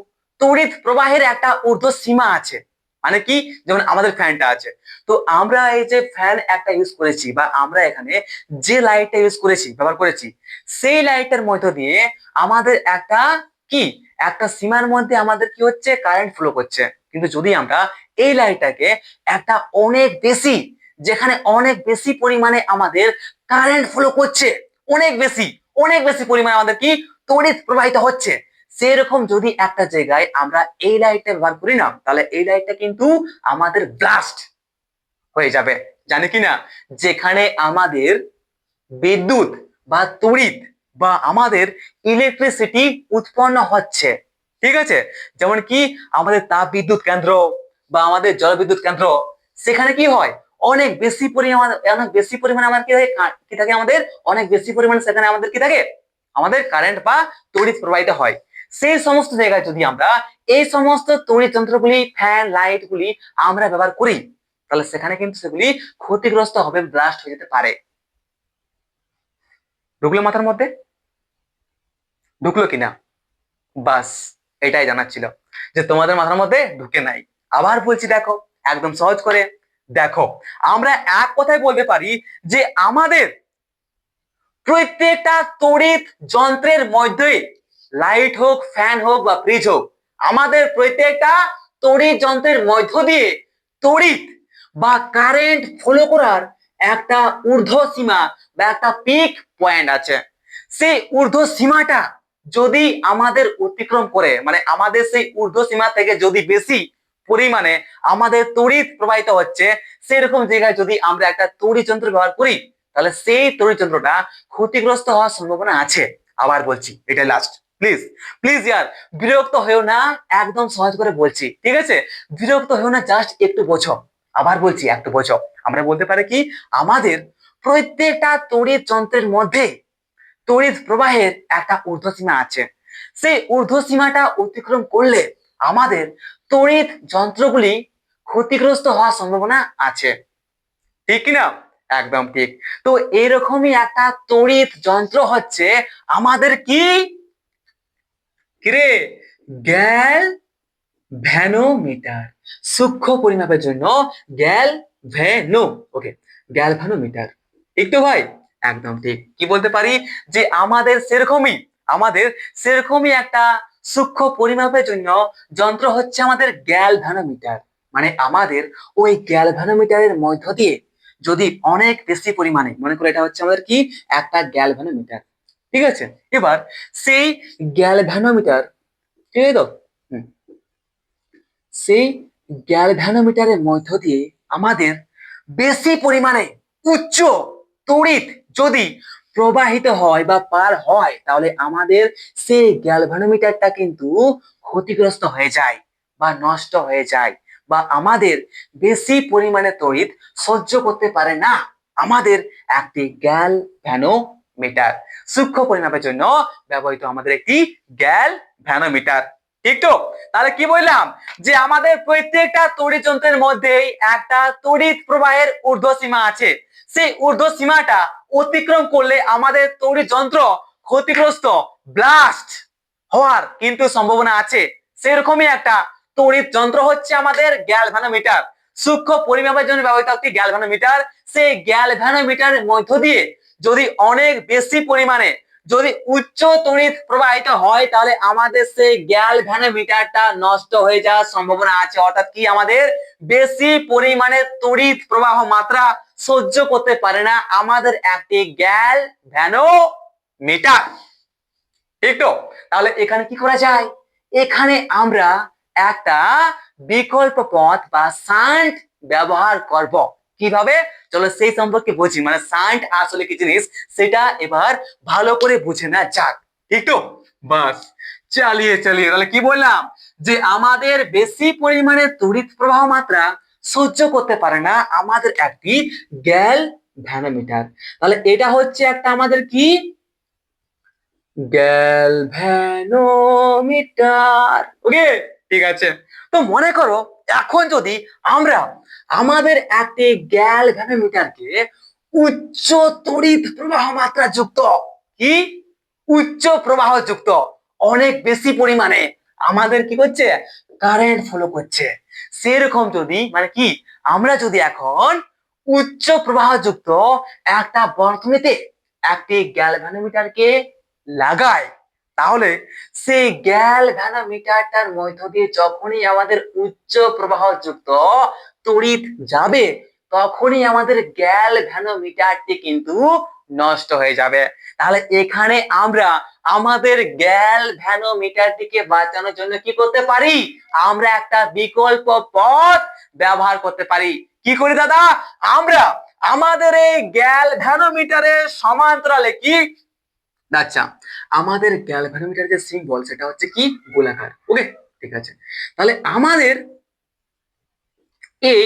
তড়িৎ প্রবাহের একটা ঊর্ধ্ব সীমা আছে। মানে কি, যেমন আমাদের ফ্যানটা আছে, তো আমরা এই যে ফ্যান একটা ইউজ করেছি বা আমরা এখানে যে লাইটটা ইউজ করেছি, ব্যবহার করেছি, সেই লাইটের মধ্য দিয়ে আমাদের একটা কি একটা সীমার মধ্যে আমাদের কি হচ্ছে কারেন্ট ফ্লো করছে। কিন্তু যদি আমরা এই লাইটটাকে একটা অনেক বেশি, যেখানে অনেক বেশি পরিমাণে আমাদের কারেন্ট ফ্লো করছে, অনেক বেশি, অনেক বেশি পরিমাণে আমাদের কি তড়িৎ প্রবাহিত হচ্ছে, সেরকম যদি একটা জায়গায় আমরা এই লাইটটা ব্যবহার করি না, তাহলে এই লাইটটা কিন্তু আমাদের ব্লাস্ট হয়ে যাবে। জানি কিনা? যেখানে আমাদের বিদ্যুৎ বা তড়িৎ বা আমাদের ইলেকট্রিসিটি উৎপন্ন হচ্ছে, ঠিক আছে? যেমন কি আমাদের তাপ বিদ্যুৎ কেন্দ্র বা আমাদের জলবিদ্যুৎ কেন্দ্র, সেখানে কি হয় অনেক বেশি পরিমাণে, অনেক বেশি পরিমাণে আমাদের কি থাকে আমাদের অনেক বেশি পরিমাণে সেখানে আমাদের কি থাকে আমাদের কারেন্ট বা তড়িৎ প্রবাহিত হয়। সেই সমস্ত জায়গায় যদি আমরা এই সমস্ত তড়িৎ যন্ত্রগুলি, ফ্যান, লাইট গুলি আমরা ব্যবহার করি, তাহলে সেখানে কিন্তু সেগুলি ক্ষতিগ্রস্ত হবে, ব্লাস্ট হয়ে যেতে পারে। ঢুকলো মাথার মধ্যে? ঢুকলো কিনা? বাস এটাই জানার ছিল যে তোমাদের মাথার মধ্যে ঢুকে নাই। আবার বলছি দেখো, একদম সহজ করে দেখো, আমরা এক কথায় বলতে পারি যে আমাদের প্রত্যেকটা তড়িৎ যন্ত্রের মধ্যে, লাইট হোক, ফ্যান হোক বা ফ্রিজ হোক, আমাদের প্রত্যেকটা তড়িৎ যন্ত্রের মধ্য দিয়ে তড়িৎ বা কারেন্ট ফ্লো করার একটা ঊর্ধ্ব সীমা বা একটা পিক পয়েন্ট আছে। সেই ঊর্ধ্ব সীমাটা যদি আমাদের অতিক্রম করে, মানে আমাদের সেই ঊর্ধ্ব সীমা থেকে যদি বেশি পরিমাণে আমাদের তড়িৎ প্রবাহিত হচ্ছে, সেরকম জায়গায় যদি আমরা একটা তড়িৎ যন্ত্র ব্যবহার করি, তাহলে সেই তড়িৎ যন্ত্রটা ক্ষতিগ্রস্ত হওয়ার সম্ভাবনা আছে। আবার বলছি, এটা লাস্ট, প্লিজ প্লিজ ইয়ার বিরক্ত হয়েও না, একদম সহজ করে বলছি, ঠিক আছে? বিরক্ত হয়েও না, জাস্ট একটু বোঝো। আবার বলছি একটু বোঝো। আমরা বলতে পারি কি, আমাদের প্রত্যেকটা তড়িৎ যন্ত্রের মধ্যে তড়িৎ প্রবাহের একটা ঊর্ধ্বসীমা আছে। সেই ঊর্ধ্বসীমাটা অতিক্রম করলে আমাদের তড়িৎ যন্ত্রগুলি ক্ষতিগ্রস্ত হওয়ার সম্ভাবনা আছে, ঠিক কিনা? একদম ঠিক। তো এরকমই একটা তড়িৎ যন্ত্র হচ্ছে আমাদের কি, কিরে, গ্যালভ্যানোমিটার। সূক্ষ্ম পরিমাপের জন্য গ্যালভ্যানো, ওকে, গ্যালভানোমিটার। ঠিক তো ভাই? একদম ঠিক। কি বলতে পারি যে আমাদের সেরকমই একটা সূক্ষ্ম পরিমাপের জন্য যন্ত্র হচ্ছে আমাদের গ্যালভানোমিটার। মানে আমাদের ওই গ্যালভানোমিটারের মধ্য দিয়ে যদি অনেক বেশি পরিমাণে, মনে করো এটা হচ্ছে আমাদের কি, একটা গ্যালভানোমিটার, ঠিক আছে? এবার সেই গ্যালভানোমিটার, ঠিক আছে তো? হুম। সেই গ্যালভ্যানোমিটারের মধ্য দিয়ে আমাদের বেশি পরিমাণে উচ্চ তড়িৎ যদি প্রবাহিত হয় বা পার হয়, তাহলে আমাদের সেই গ্যালভ্যানোমিটারটা কিন্তু ক্ষতিগ্রস্ত হয়ে যায় বা নষ্ট হয়ে যায়, বা আমাদের বেশি পরিমাণে তড়িৎ সহ্য করতে পারে না আমাদের একটি গ্যালভ্যানোমিটার। সূক্ষ্ম পরিমাপের জন্য ব্যবহৃত আমাদের একটি গ্যালভ্যানোমিটার, ঠিক তো? তাহলে কি বললাম, যে আমাদের প্রত্যেকটা তড়িৎ যন্ত্রের মধ্যেই একটা তড়িৎ প্রবাহের ঊর্ধ্বসীমা আছে। সেই ঊর্ধ্বসীমাটা অতিক্রম করলে আমাদের তড়িৎ যন্ত্র ক্ষতিগ্রস্ত, ব্লাস্ট হওয়ার কিন্তু সম্ভাবনা আছে। সেরকমই একটা তড়িৎ যন্ত্র হচ্ছে আমাদের গ্যালভানোমিটার। সূক্ষ্ম পরিমাপের জন্য ব্যবহৃত একটি গ্যালভানোমিটার। সেই গ্যালভানোমিটারের মধ্য দিয়ে যদি অনেক বেশি পরিমাণে যদি উচ্চ তড়িৎ প্রবাহিত হয়, তাহলে আমাদের সেই গ্যালভ্যানোমিটারটা নষ্ট হয়ে যাওয়ার সম্ভাবনা আছে। অর্থাৎ কি, আমাদের বেশি পরিমাণে তড়িৎ প্রবাহ মাত্রা সহ্য করতে পারে না আমাদের একটি গ্যালভ্যানোমিটার, ঠিক তো? তাহলে এখানে কি করা যায়, এখানে আমরা একটা বিকল্প পথ বা শান্ট ব্যবহার করব। কিভাবে, চলো সেই সম্পর্কে বুঝি। মানে শান্ট আসলে কি জিনিস সেটা এবার ভালো করে বুঝে না যাক, ঠিক তো? বাস, চালিয়ে চালিয়ে তাহলে কি বললাম, যে আমাদের বেশি পরিমাণে তড়িৎ প্রবাহ মাত্রা সহ্য করতে পারে না আমাদের একটি গ্যালভ্যানোমিটার। তাহলে এটা হচ্ছে একটা আমাদের কি, গ্যালভ্যানোমিটার। ওকে, ঠিক আছে। তো মনে করো এখন যদি আমরা আমাদের একটি গ্যালভ্যানোমিটারকে উচ্চ তড়িৎ প্রবাহ মাত্রা যুক্ত, কি, উচ্চ প্রবাহ যুক্ত, অনেক বেশি পরিমাণে আমাদের কি করছে, কারেন্ট ফলো করছে, সেরকম যদি, মানে কি, আমরা যদি এখন উচ্চ প্রবাহ যুক্ত একটা বর্তনীতে একটি গ্যালভ্যানোমিটারকে লাগাই, তাহলে সেই গ্যালভ্যানোমিটারটার মধ্য দিয়ে যখনই আমাদের উচ্চ প্রবাহ যুক্ত তড়িৎ যাবে, তখনই আমাদের গ্যালভ্যানোমিটারটি কিন্তু নষ্ট হয়ে যাবে। তাহলে এখানে আমরা আমাদের গ্যালভ্যানোমিটারটিকে বাঁচানোর জন্য কি করতে পারি, আমরা একটা বিকল্প পথ ব্যবহার করতে পারি। কি করি দাদা, আমরা আমাদের এই গ্যালভ্যানোমিটারের সমান্তরালে কি, আচ্ছা, আমাদের গ্যালভানোমিটার যে সিম্বল সেটা হচ্ছে কি, গোলাকার। ওকে, ঠিক আছে। তাহলে আমাদের এই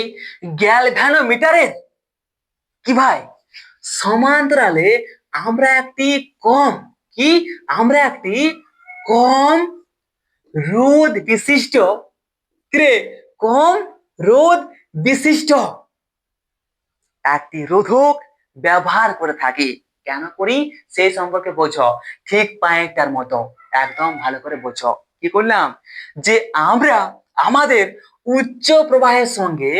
গ্যালভানোমিটারের কি ভাই, সমান্তরালে আমরা একটি কম, কি, আমরা একটি কম রোধ বিশিষ্ট, রে, কম রোধ বিশিষ্ট একটি রোধক ব্যবহার করে থাকি। কেন করি সেই সম্পর্কে বোঝো, ঠিক পায়েরটার মতো, একদম ভালো করে বোঝো। কি করলাম, যে আমরা আমাদের উচ্চ প্রবাহের সঙ্গে,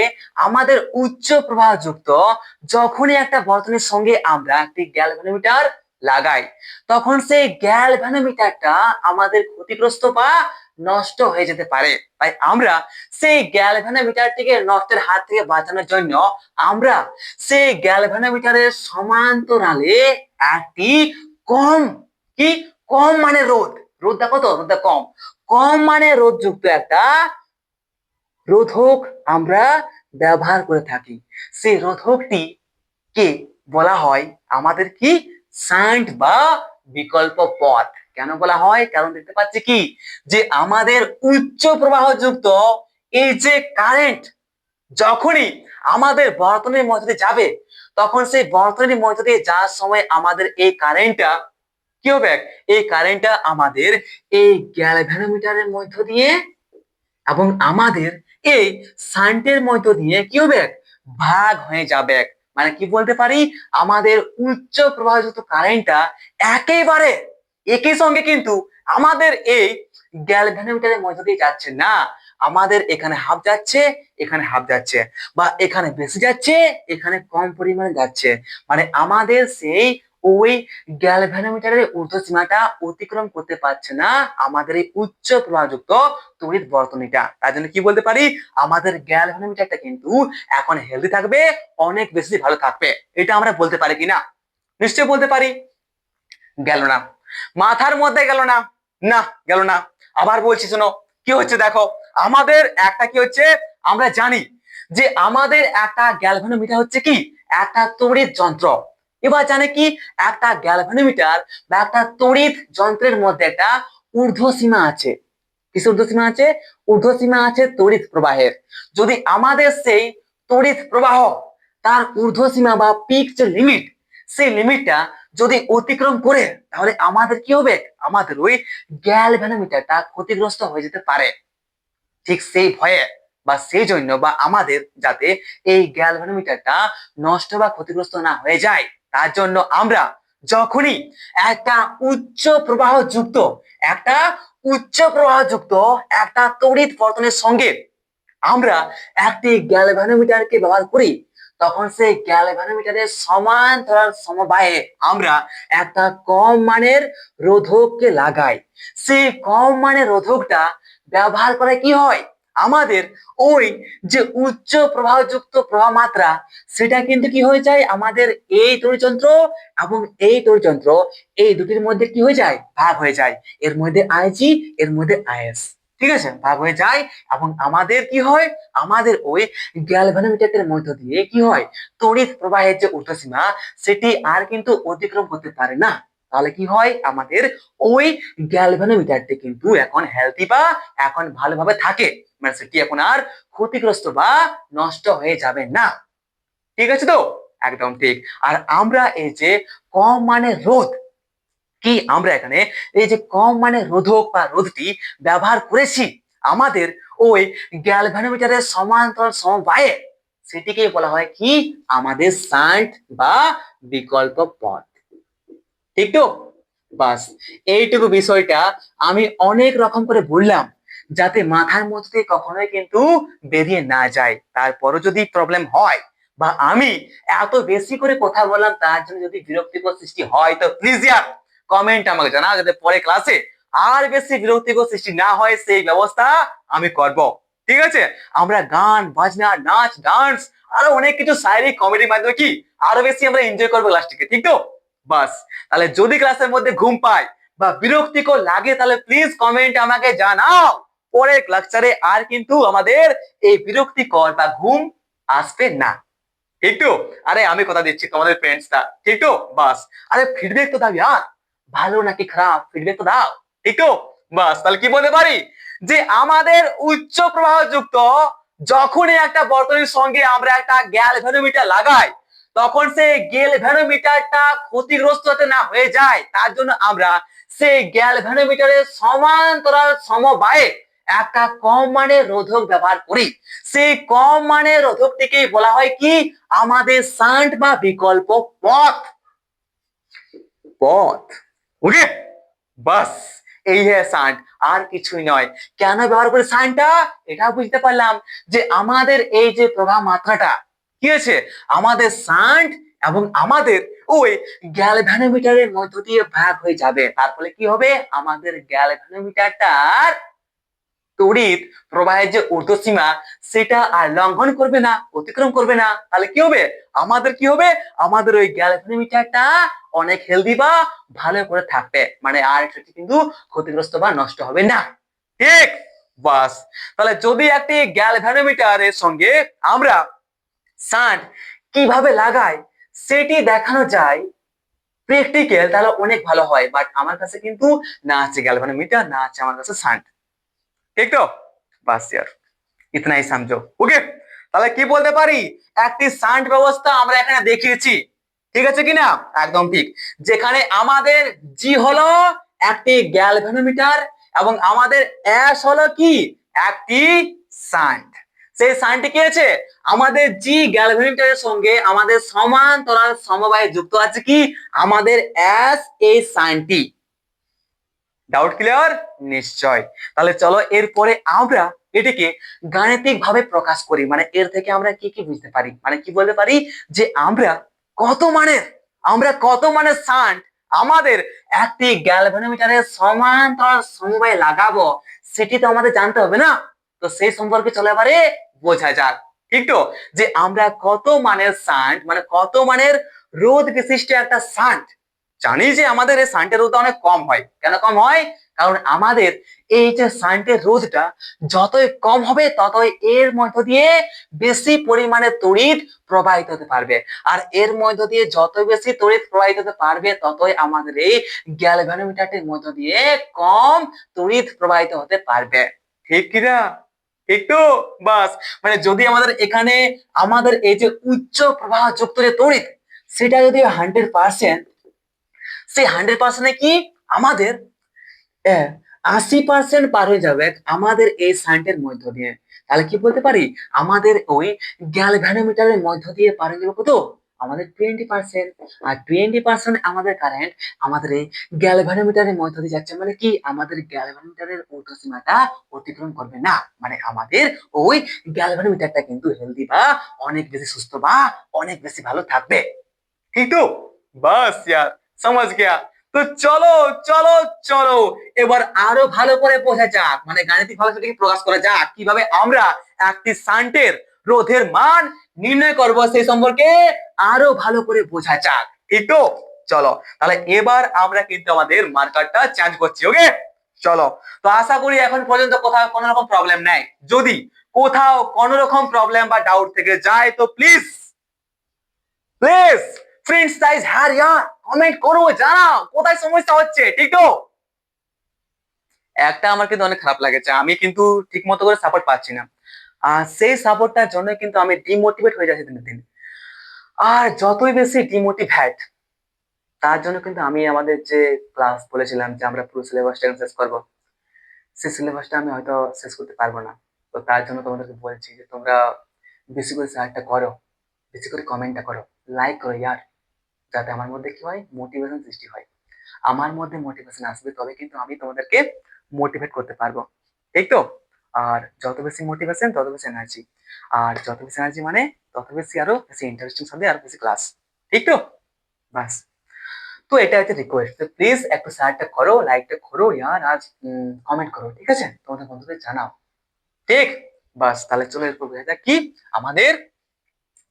আমাদের উচ্চ প্রবাহ যুক্ত যখনই একটা বর্তনীর সঙ্গে আমরা একটি গ্যালভানোমিটার লাগাই, তখন সেই গ্যালভানোমিটারটা আমাদের ক্ষতিগ্রস্ত বা নষ্ট হয়ে যেতে পারে। তাই আমরা সেই গ্যালভানোমিটারটিকে নষ্টের হাত থেকে বাঁচানোর জন্য আমরা সেই গ্যালভানোমিটারের সমান্তরালে একটি কম, কি, কম মানে রোধ, রোধটা কত, রোধটা কম, কম মানে রোধ যুক্ত একটা রোধক আমরা ব্যবহার করে থাকি। সেই রোধকটি কে বলা হয় আমাদের কি, শান্ট বা বিকল্প পথ। কেন বলা হয়, কারণ দেখতে পাচ্ছি কি, যে আমাদের উচ্চ প্রবাহ যুক্ত এই যে কারেন্ট, যখনই আমাদের বর্তনীর মধ্য দিয়ে যাবে, তখন সেই বর্তনীর মধ্য দিয়ে যাওয়ার সময় আমাদের এই কারেন্টটা কি হবে, এই কারেন্টটা আমাদের এই গ্যালভ্যানোমিটারের মধ্য দিয়ে এবং আমাদের এই শান্টের মধ্য দিয়ে কি হবে, ভাগ হয়ে যাবে। মানে কি বলতে পারি, আমাদের উচ্চ প্রবাহযুক্ত কারেন্টটা একেবারে একই সঙ্গে কিন্তু আমাদের এই গ্যালভ্যানোমিটারের মধ্য দিয়ে যাচ্ছে না, আমাদের এখানে হাফ যাচ্ছে, এখানে হাফ যাচ্ছে, বা এখানে বেশি যাচ্ছে, এখানে কম পরিমাণে যাচ্ছে। মানে আমাদের সেই ওই গ্যালভ্যানোমিটারের ঊর্ধ্বসীমাটা অতিক্রম করতে পারছে না আমাদের এই উচ্চ প্রবাহযুক্ত তড়িৎ বর্তনীটা। তার জন্য কি বলতে পারি, আমাদের গ্যালভ্যানোমিটারটা কিন্তু এখন হেলদি থাকবে, অনেক বেশি ভালো থাকবে। এটা আমরা বলতে পারি কিনা? নিশ্চয়ই বলতে পারি। গেল না, মাথার মধ্যে গেল না, না গেল না। আবার বলছি শোনো, কি হচ্ছে দেখো, আমাদের একটা কি হচ্ছে, আমরা জানি যে আমাদের একটা গ্যালভানোমিটার হচ্ছে কি একটা তড়িৎ যন্ত্র। এবার জানে কি, একটা গ্যালভানোমিটার বা একটা তড়িৎ যন্ত্রের মধ্যে একটা ঊর্ধ্বসীমা আছে। কিসের ঊর্ধ্বসীমা আছে? ঊর্ধ্বসীমা আছে তড়িৎ প্রবাহের। যদি আমাদের সেই তড়িৎ প্রবাহ তার ঊর্ধ্বসীমা বা পিক যে লিমিট, সেই লিমিটটা যদি অতিক্রম করে, তাহলে আমাদের কি হবে, আমাদের ওই গ্যালভানোমিটারটা ক্ষতিগ্রস্ত হয়ে যেতে পারে। ঠিক সেই ভয়ে বা সেই জন্য বা আমাদের যাতে এই গ্যালভানোমিটারটা নষ্ট বা ক্ষতিগ্রস্ত না হয়ে যায়, তার জন্য আমরা যখনই একটা উচ্চ প্রবাহ যুক্ত একটা উচ্চ প্রবাহ যুক্ত একটা তড়িৎ বর্তনের সঙ্গে আমরা একটি গ্যালভানোমিটারকে ব্যবহার করি, তখন সেই গ্যালভানোমিটারের সমান্তরাল সমবায়ে আমরা একটা কম মানের রোধককে লাগাই। সেই কম মানের রোধকটা ব্যবহার করে কি হয়, আমাদের ওই যে উচ্চ প্রবাহযুক্ত প্রবাহ মাত্রা, সেটা কিন্তু কি হয়ে যায়, আমাদের এই তড়িৎযন্ত্র এবং এই তড়িৎযন্ত্র এই দুটির মধ্যে কি হয়ে যায়, ভাগ হয়ে যায়। এর মধ্যে আইজি, এর মধ্যে আইএস, ঠিক আছে, ভাগ হয়ে যায়। এবং আমাদের কি হয়, আমাদের ওই গ্যালভানোমিটারের মধ্য দিয়ে কি হয়, তড়িৎ প্রবাহের যে ঊর্ধ্বসীমা, সেটি আর কিন্তু অতিক্রম করতে পারে না। তাহলে কি হয়, আমাদের ওই গ্যালভানোমিটারটি কিন্তু এখন হেলদি বা এখন ভালোভাবে থাকে, মানে সেটি এখন আর ক্ষতিগ্রস্ত বা নষ্ট হয়ে যাবে না। ঠিক আছে তো? একদম ঠিক। আর আমরা এই যে কম মানের রোধ, কি আমরা এখানে এই যে কম মানের রোধক বা রোধটি ব্যবহার করেছি আমাদের ওই গ্যালভানোমিটারের সমান্তরাল সমবায়ে, সেটিকে বলা হয় কি, আমাদের শান্ট বা বিকল্প পথ। ঠিক তো? বাস, এইটুকু বিষয়টা আমি অনেক রকম করে বললাম, যাতে মাথার মধ্যে কখনোই কিন্তু বেরিয়ে না যায়। তারপরও যদি প্রবলেম হয় বা আমি এত বেশি করে কথা বললাম তার জন্য যদি বিরক্তিকর সৃষ্টি হয়, তো প্লিজ ইয়ার কমেন্ট আমাকে জানা, যাতে পরে ক্লাসে আর বেশি বিরক্তিকর সৃষ্টি না হয় সেই ব্যবস্থা আমি করব। ঠিক আছে? আমরা গান বাজনা, নাচ, ডান্স, আরো অনেক কিছু শারীরিক কমেডির মাধ্যমে কি আরো বেশি আমরা এনজয় করবো ক্লাসটিকে। ঠিক তো? বাস, তাহলে যদি ক্লাসের মধ্যে ঘুম পায় বা বিরক্তিকর লাগে, তাহলে প্লিজ কমেন্ট আমাকে জানাও। পরের লেকচারে আর কিন্তু আমাদের এই বিরক্তিকর বা ঘুম আসবে না। ঠিক তো? আরে আমি কথা দিচ্ছি তোমাদের ফ্রেন্ডসটা, ঠিক তো? বাস, আরে ফিডব্যাক তো দাও ইয়ার, ভালো নাকি খারাপ ফিডব্যাক তো দাও। ঠিক তো? বাস, তাহলে কি বলতে পারি, যে আমাদের উচ্চ প্রবাহ যুক্ত যখনই একটা বর্তনীর সঙ্গে আমরা একটা গ্যালভানোমিটার লাগাই, তখন সেই গ্যালভানোমিটারটা ক্ষতিগ্রস্ত যাতে না হয়ে যায়, তার জন্য আমরা সেই গ্যালভানোমিটারের সমান্তরাল সমবায়ে একটা কম মানের রোধক ব্যবহার করি। সেই কম মানের রোধকটিকে বলা হয় কি, আমাদের শান্ট বা বিকল্প পথ। পথ, ওকে? বাস, এই শান্ট, আর কিছুই নয়। কেন ব্যবহার করে শান্টটা, এটা বুঝতে পারলাম যে আমাদের এই যে প্রবাহ মাত্রাটা কি আছে, আমাদের শান্ট এবং আমাদের ওই গ্যালভানোমিটারের মধ্য দিয়ে ভাগ হয়ে যাবে। তার ফলে কি হবে, আমাদের গ্যালভানোমিটারটার তড়িৎ প্রবাহের যে ঊর্ধ্বসীমা, সেটা আর লঙ্ঘন করবে না, অতিক্রম করবে না। তাহলে কি হবে, আমাদের কি হবে, আমাদের ওই গ্যালভানোমিটারটা অনেক হেলদি বা ভালো করে থাকবে, মানে আর সেটি কিন্তু ক্ষতিগ্রস্ত বা নষ্ট হবে না। ঠিক? বাস, তাহলে যদি একটি গ্যালভানোমিটারের সঙ্গে আমরা শান্ট কিভাবে লাগাই সেটি দেখানো যায় প্র্যাকটিক্যাল, তাহলে অনেক ভালো হয়। বাট আমার কাছে কিন্তু না আছে গ্যালভানোমিটার, না আছে আমার কাছে শান্ট। ठीक तो? बस यार, इतना ही समझो। ओके, তাহলে কি বলতে পারি, একটি শান্ট ব্যবস্থা আমরা এখানে দেখিয়েছি, ঠিক আছে কিনা? একদম ঠিক। যেখানে আমাদের জি হলো একটি গ্যালভানোমিটার এবং আমাদের এস হলো কি একটি শান্ট। সেই শান্টটি কি আছে, আমাদের জি গ্যালভানোমিটারের সঙ্গে আমাদের সমান্তরাল সমবায়ে যুক্ত আছে কি আমাদের এস এই শান্টটি। Doubt clear? নিশ্চয়। তাহলে চলো এরপরে আমরা এটিকে গাণিতিক ভাবে প্রকাশ করি, মানে এর থেকে আমরা কি কি বুঝতে পারি, মানে কি বলতে পারি যে আমরা কত মানের শান্ট আমাদের একটি গ্যালভানোমিটারের সমান্তরাল সমবায়ে লাগাবো সেটি তো আমাদের জানতে হবে না। তো সেই সম্পর্কে চলে এবারে বোঝা যাক, ঠিক তো? যে আমরা কত মানের শান্ট মানে কত মানের রোধ বিশিষ্ট একটা শান্ট জানি যে আমাদের এই শান্টের রোধ অনেক কম হয়। কেন কম হয়? কারণ আমাদের এই যে শান্টের রোধটা যতই কম হবে ততই এর মধ্য দিয়ে বেশি পরিমাণে তড়িৎ প্রবাহিত হতে পারবে, আর এর মধ্য দিয়ে যত বেশি তড়িৎ প্রবাহিত হতে পারবে ততই আমাদের এই গ্যালভানোমিটারটির মধ্য দিয়ে কম তড়িৎ প্রবাহিত হতে পারবে। ঠিক কিনা? ঠিক তো? বাস, মানে যদি আমাদের এখানে আমাদের এই যে উচ্চ প্রবাহ যুক্ত যে তড়িৎ সেটা যদি 100%, সেই 100% কি আমাদের 80% পার হয়ে যাবে আমাদের এই শান্টের মধ্য দিয়ে, তাহলে কি বলতে পারি আমাদের ওই গ্যালভানোমিটারের মধ্য দিয়ে পার হয়ে যাবে কত আমাদের 20%। আর 20% আমাদের কারেন্ট আমাদের এই গ্যালভানোমিটারের মধ্য দিয়ে যাচ্ছে, মানে কি আমাদের গ্যালভানোমিটারের ঊর্ধ্বসীমাটা অতিক্রম করবে না, মানে আমাদের ওই গ্যালভানোমিটারটা কিন্তু হেলদি বা অনেক বেশি সুস্থ বা অনেক বেশি ভালো থাকবে। ঠিক তো? বাস यार समझ गया। তো চলো চলো চলো এবার আরো ভালো করে বোঝা যাক, মানে গাণিতিক ভাবে সেটাকে প্রকাশ করা যাক কিভাবে আমরা একটি শান্টের রোধের মান নির্ণয় করব সেই সম্পর্কে আরো ভালো করে বোঝা যাক। ঠিক তো? চলো তাহলে এবার আমরা কিন্তু আমাদের মার্কারটা চেঞ্জ করছি। ওকে চলো। তো আশা করি এখন পর্যন্ত কোথাও কোনো রকম প্রবলেম নাই। যদি কোথাও কোনো রকম প্রবলেম বা ডাউট থেকে যায় তো প্লিজ প্লিজ ফ্রেন্ডস গাইস হ্যাঁ ইয়ার কমেন্ট করো, জানাও কোথায় সমস্যা হচ্ছে। ঠিক তো? একটা আমার কিন্তু অনেক খারাপ লাগেছে, আমি কিন্তু ঠিক মতো করে সাপোর্ট পাচ্ছি না, আর সেই সাপোর্টটার জন্য কিন্তু আমি ডিমোটিভেট হয়ে যাচ্ছি দিনের দিন। আর যতই বেশি ডিমোটিভেট তার জন্য কিন্তু আমি আমাদের যে ক্লাস বলেছিলাম যে আমরা পুরো সিলেবাসটা শেষ করব, সেই সিলেবাসটা আমি হয়তো শেষ করতে পারবো না। তো তার জন্য তোমাদেরকে বলছি যে তোমরা বেশি করে শেয়ারটা করো, বেশি করে কমেন্টটা করো, লাইক করো ইয়ার, যাতে আমার মধ্যে কি হয় মোটিভেশন সৃষ্টি হয়। আমার মধ্যে মোটিভেশন আসবে তবে কিন্তু আমি তোমাদেরকে মোটিভেট করতে পারবো। ঠিক তো? আর যত বেশি মোটিভেশন তত বেশি এনার্জি, আর যত বেশি এনার্জি মানে তত বেশি আরো বেশি ইন্টারেস্টিং হবে আরো বেশি ক্লাস। ঠিক তো? বাস, তো এটা হচ্ছে রিকোয়েস্ট, তো প্লিজ একটু শেয়ারটা করো, লাইকটা করো ইয়ার, আজ কমেন্ট করো, ঠিক আছে? তোমাদের বন্ধুদের জানাও। ঠিক? বাস, তাহলে চলো এরপর বোঝা যাক কি আমাদের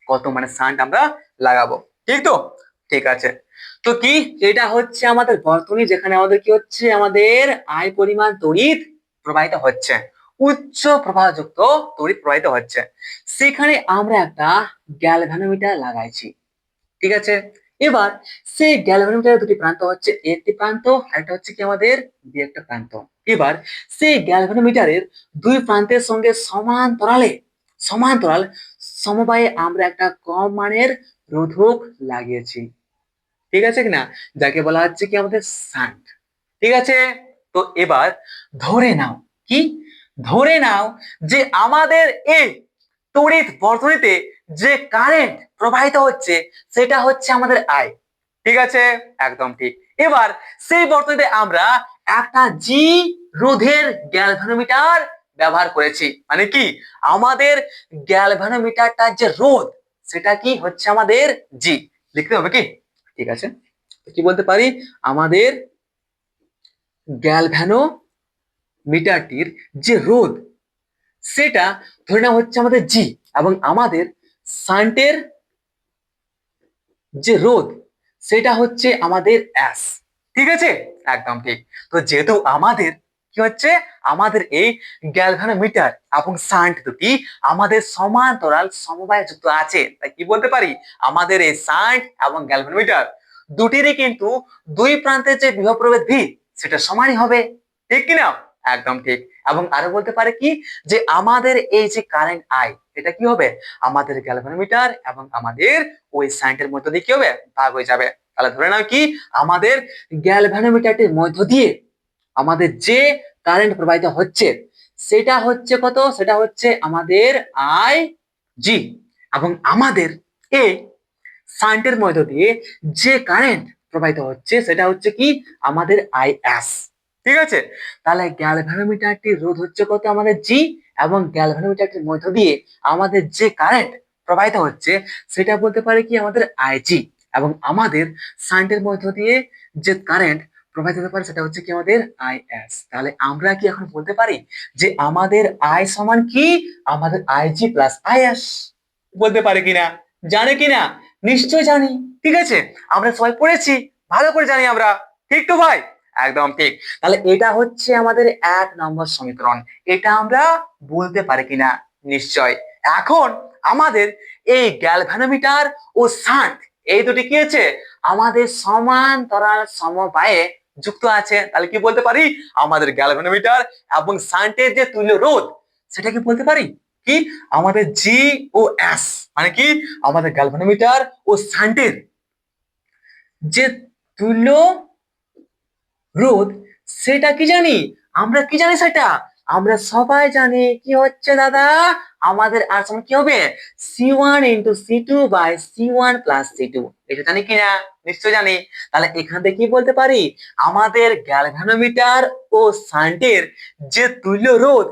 কত মানে শান্ট আমরা লাগাবো। ঠিক তো? ঠিক আছে। তো কি এটা হচ্ছে আমাদের বর্তনী, যেখানে আমাদের কি হচ্ছে আমাদের আই পরিমাণ তড়িৎ প্রবাহিত হচ্ছে, উচ্চ প্রবাহযুক্ত তড়িৎ প্রবাহিত হচ্ছে, সেখানে আমরা একটা গ্যালভানোমিটার লাগাইছি। ঠিক আছে, এবার সেই গ্যালভানোমিটারের দুটি প্রান্ত হচ্ছে একটি প্রান্ত আর একটা হচ্ছে কি আমাদের বি একটা প্রান্ত। এবার সেই গ্যালভানোমিটারের দুই প্রান্তের সঙ্গে সমান্তরাল সমবায়ে আমরা একটা কম মানের রোধক লাগিয়েছি। ঠিক আছে কিনা? যাকে বলা হচ্ছে কি আমাদের শান্ট। ঠিক আছে, তো এবার ধরে নাও কি, ধরে নাও যে আমাদের এই তড়িৎ বর্তনীতে যে কারেন্ট প্রবাহিত হচ্ছে সেটা হচ্ছে আমাদের আই। ঠিক আছে, একদম ঠিক। এবার সেই বর্তনীতে আমরা একটা জি রোধের গ্যালভানোমিটার ব্যবহার করেছি, মানে কি আমাদের গ্যালভানোমিটারটার যে রোধ সেটা কি হচ্ছে আমাদের জি, লিখতে হবে কি? ঠিক আছে, কি বলতে পারি আমাদের গ্যালভানোমিটারটির যে রোধ সেটা ধরে নেওয়া হচ্ছে আমাদের জি, এবং আমাদের শান্টের যে রোধ সেটা হচ্ছে আমাদের এস। ঠিক আছে, একদম ঠিক। তো যেহেতু আমাদের কি হচ্ছে আমাদের এই গ্যালভানোমিটার এবং শান্ট দুটি আমাদের সমান্তরাল সমবায়ে যুক্ত আছে, তাই কি বলতে পারি আমাদের এই শান্ট এবং গ্যালভানোমিটার দুটিরই কিন্তু দুই প্রান্তের যে বিভব প্রভেদ ভি সেটা সমানই হবে। ঠিক কিনা? একদম ঠিক। এবং আরো বলতে পারে কি যে আমাদের এই যে কারেন্ট আই এটা কি হবে আমাদের গ্যালভানোমিটার এবং আমাদের ওই সাইন্টের মধ্য দিয়ে কি হবে ভাগ হয়ে যাবে। তাহলে ধরে নাও কি আমাদের গ্যালভানোমিটারটির মধ্য দিয়ে আমাদের যে কারেন্ট প্রবাহিত হচ্ছে সেটা হচ্ছে কত, সেটা হচ্ছে আমাদের আই জি, এবং আমাদের এই সান্টের মধ্য দিয়ে যে কারেন্ট প্রবাহিত হচ্ছে সেটা হচ্ছে কি আমাদের আইএস। ঠিক আছে, তাহলে গ্যালভানোমিটারটির রোধ হচ্ছে কত আমাদের জি, এবং গ্যালভানোমিটারটির মধ্য দিয়ে আমাদের যে কারেন্ট প্রবাহিত হচ্ছে সেটা বলতে পারে কি আমাদের আইজি, এবং আমাদের সান্টের মধ্য দিয়ে যে কারেন্ট প্রবাহিত হতে পারে সেটা হচ্ছে কি আমাদের আইএস। তাহলে আমরা কি এখন বলতে পারি যে আমাদের আই সমান কি আমাদের আইজি প্লাস আইএস? বলতে পারে কিনা, জানে কিনা? নিশ্চয় জানি। ঠিক আছে, আমরা সবাই পড়েছি, ভালো করে জানি আমরা। ঠিক তো ভাই? একদম ঠিক। তাহলে এটা হচ্ছে আমাদের 1 নম্বর সমীকরণ। এটা আমরা বলতে পারি কিনা? নিশ্চয়। এখন আমাদের এই গ্যালভানোমিটার ও শান্ট এই দুটি কি আছে আমাদের সমান্তরাল সমবায়ে যুক্ত আছে। তাহলে কি বলতে পারি আমাদের গ্যালভানোমিটার এবং শান্টের যে তুল্য রোধ সেটা কি বলতে পারি কি আমাদের জি ও এস, মানে কি আমাদের গ্যালভানোমিটার ও শান্টের যে তুল্য রোধ সেটা কি জানি, আমরা কি জানি সেটা আমরা সবাই জানি কি হচ্ছে দাদা আমাদের আর সমান কি হবে C1 × C2/C1 + C2। এটা জানি কিনা? নিশ্চয় জানি। তাহলে এখান থেকে কি বলতে পারি আমাদের গ্যালভানোমিটার ও শান্টের যে তুল্য রোধ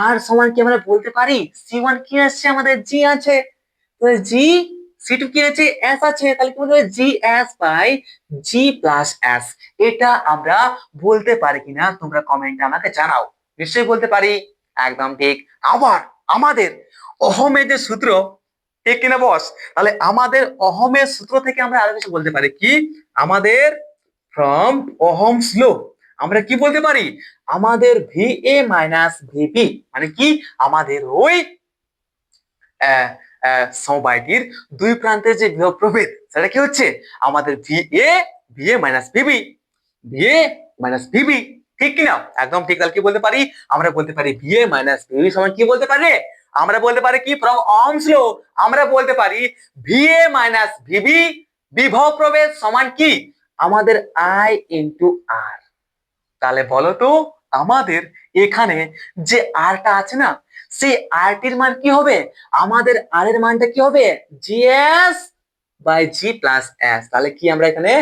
আর সমান কি আমরা বলতে পারি C1 কি আছে আমাদের জি আছে, তো জি, C2 কি আছে এস আছে, তাহলে কি বলতে পারি GS/G+S। এটা আমরা বলতে পারি কিনা তোমরা কমেন্টে আমাকে জানাও। নিশ্চয়ই বলতে পারি, একদম ঠিক। আবার আমাদের ওহমের যে সূত্র, ঠিক কিনা বস? তাহলে আমাদের ওহমের সূত্র থেকে আমরা আরো কিছু বলতে পারি কি আমাদের ফ্রম ওহমস ল আমরা কি বলতে পারি আমাদের VA - VB, মানে কি আমাদের ওই সমবায়টির দুই প্রান্তের যে বিভব প্রভেদ সেটা কি হচ্ছে আমাদের VA - VB। ঠিক কিনা? একদম ঠিক। তাহলে কি বলতে পারি আমরা বলতে পারি VA - VB সমান কি বলতে পারি আমরা বলতে পারি কি ফ্রম ওহমস ল আমরা বলতে পারি VA - VB বিভব প্রভেদ সমান কি আমাদের I × R। তাহলে বলো তো আমাদের এখানে যে আরটা আছে না সেই আরটির মান কি হবে আমাদের আর এর মানটা কি হবে GS/G+S। তাহলে কি আমরা এখানে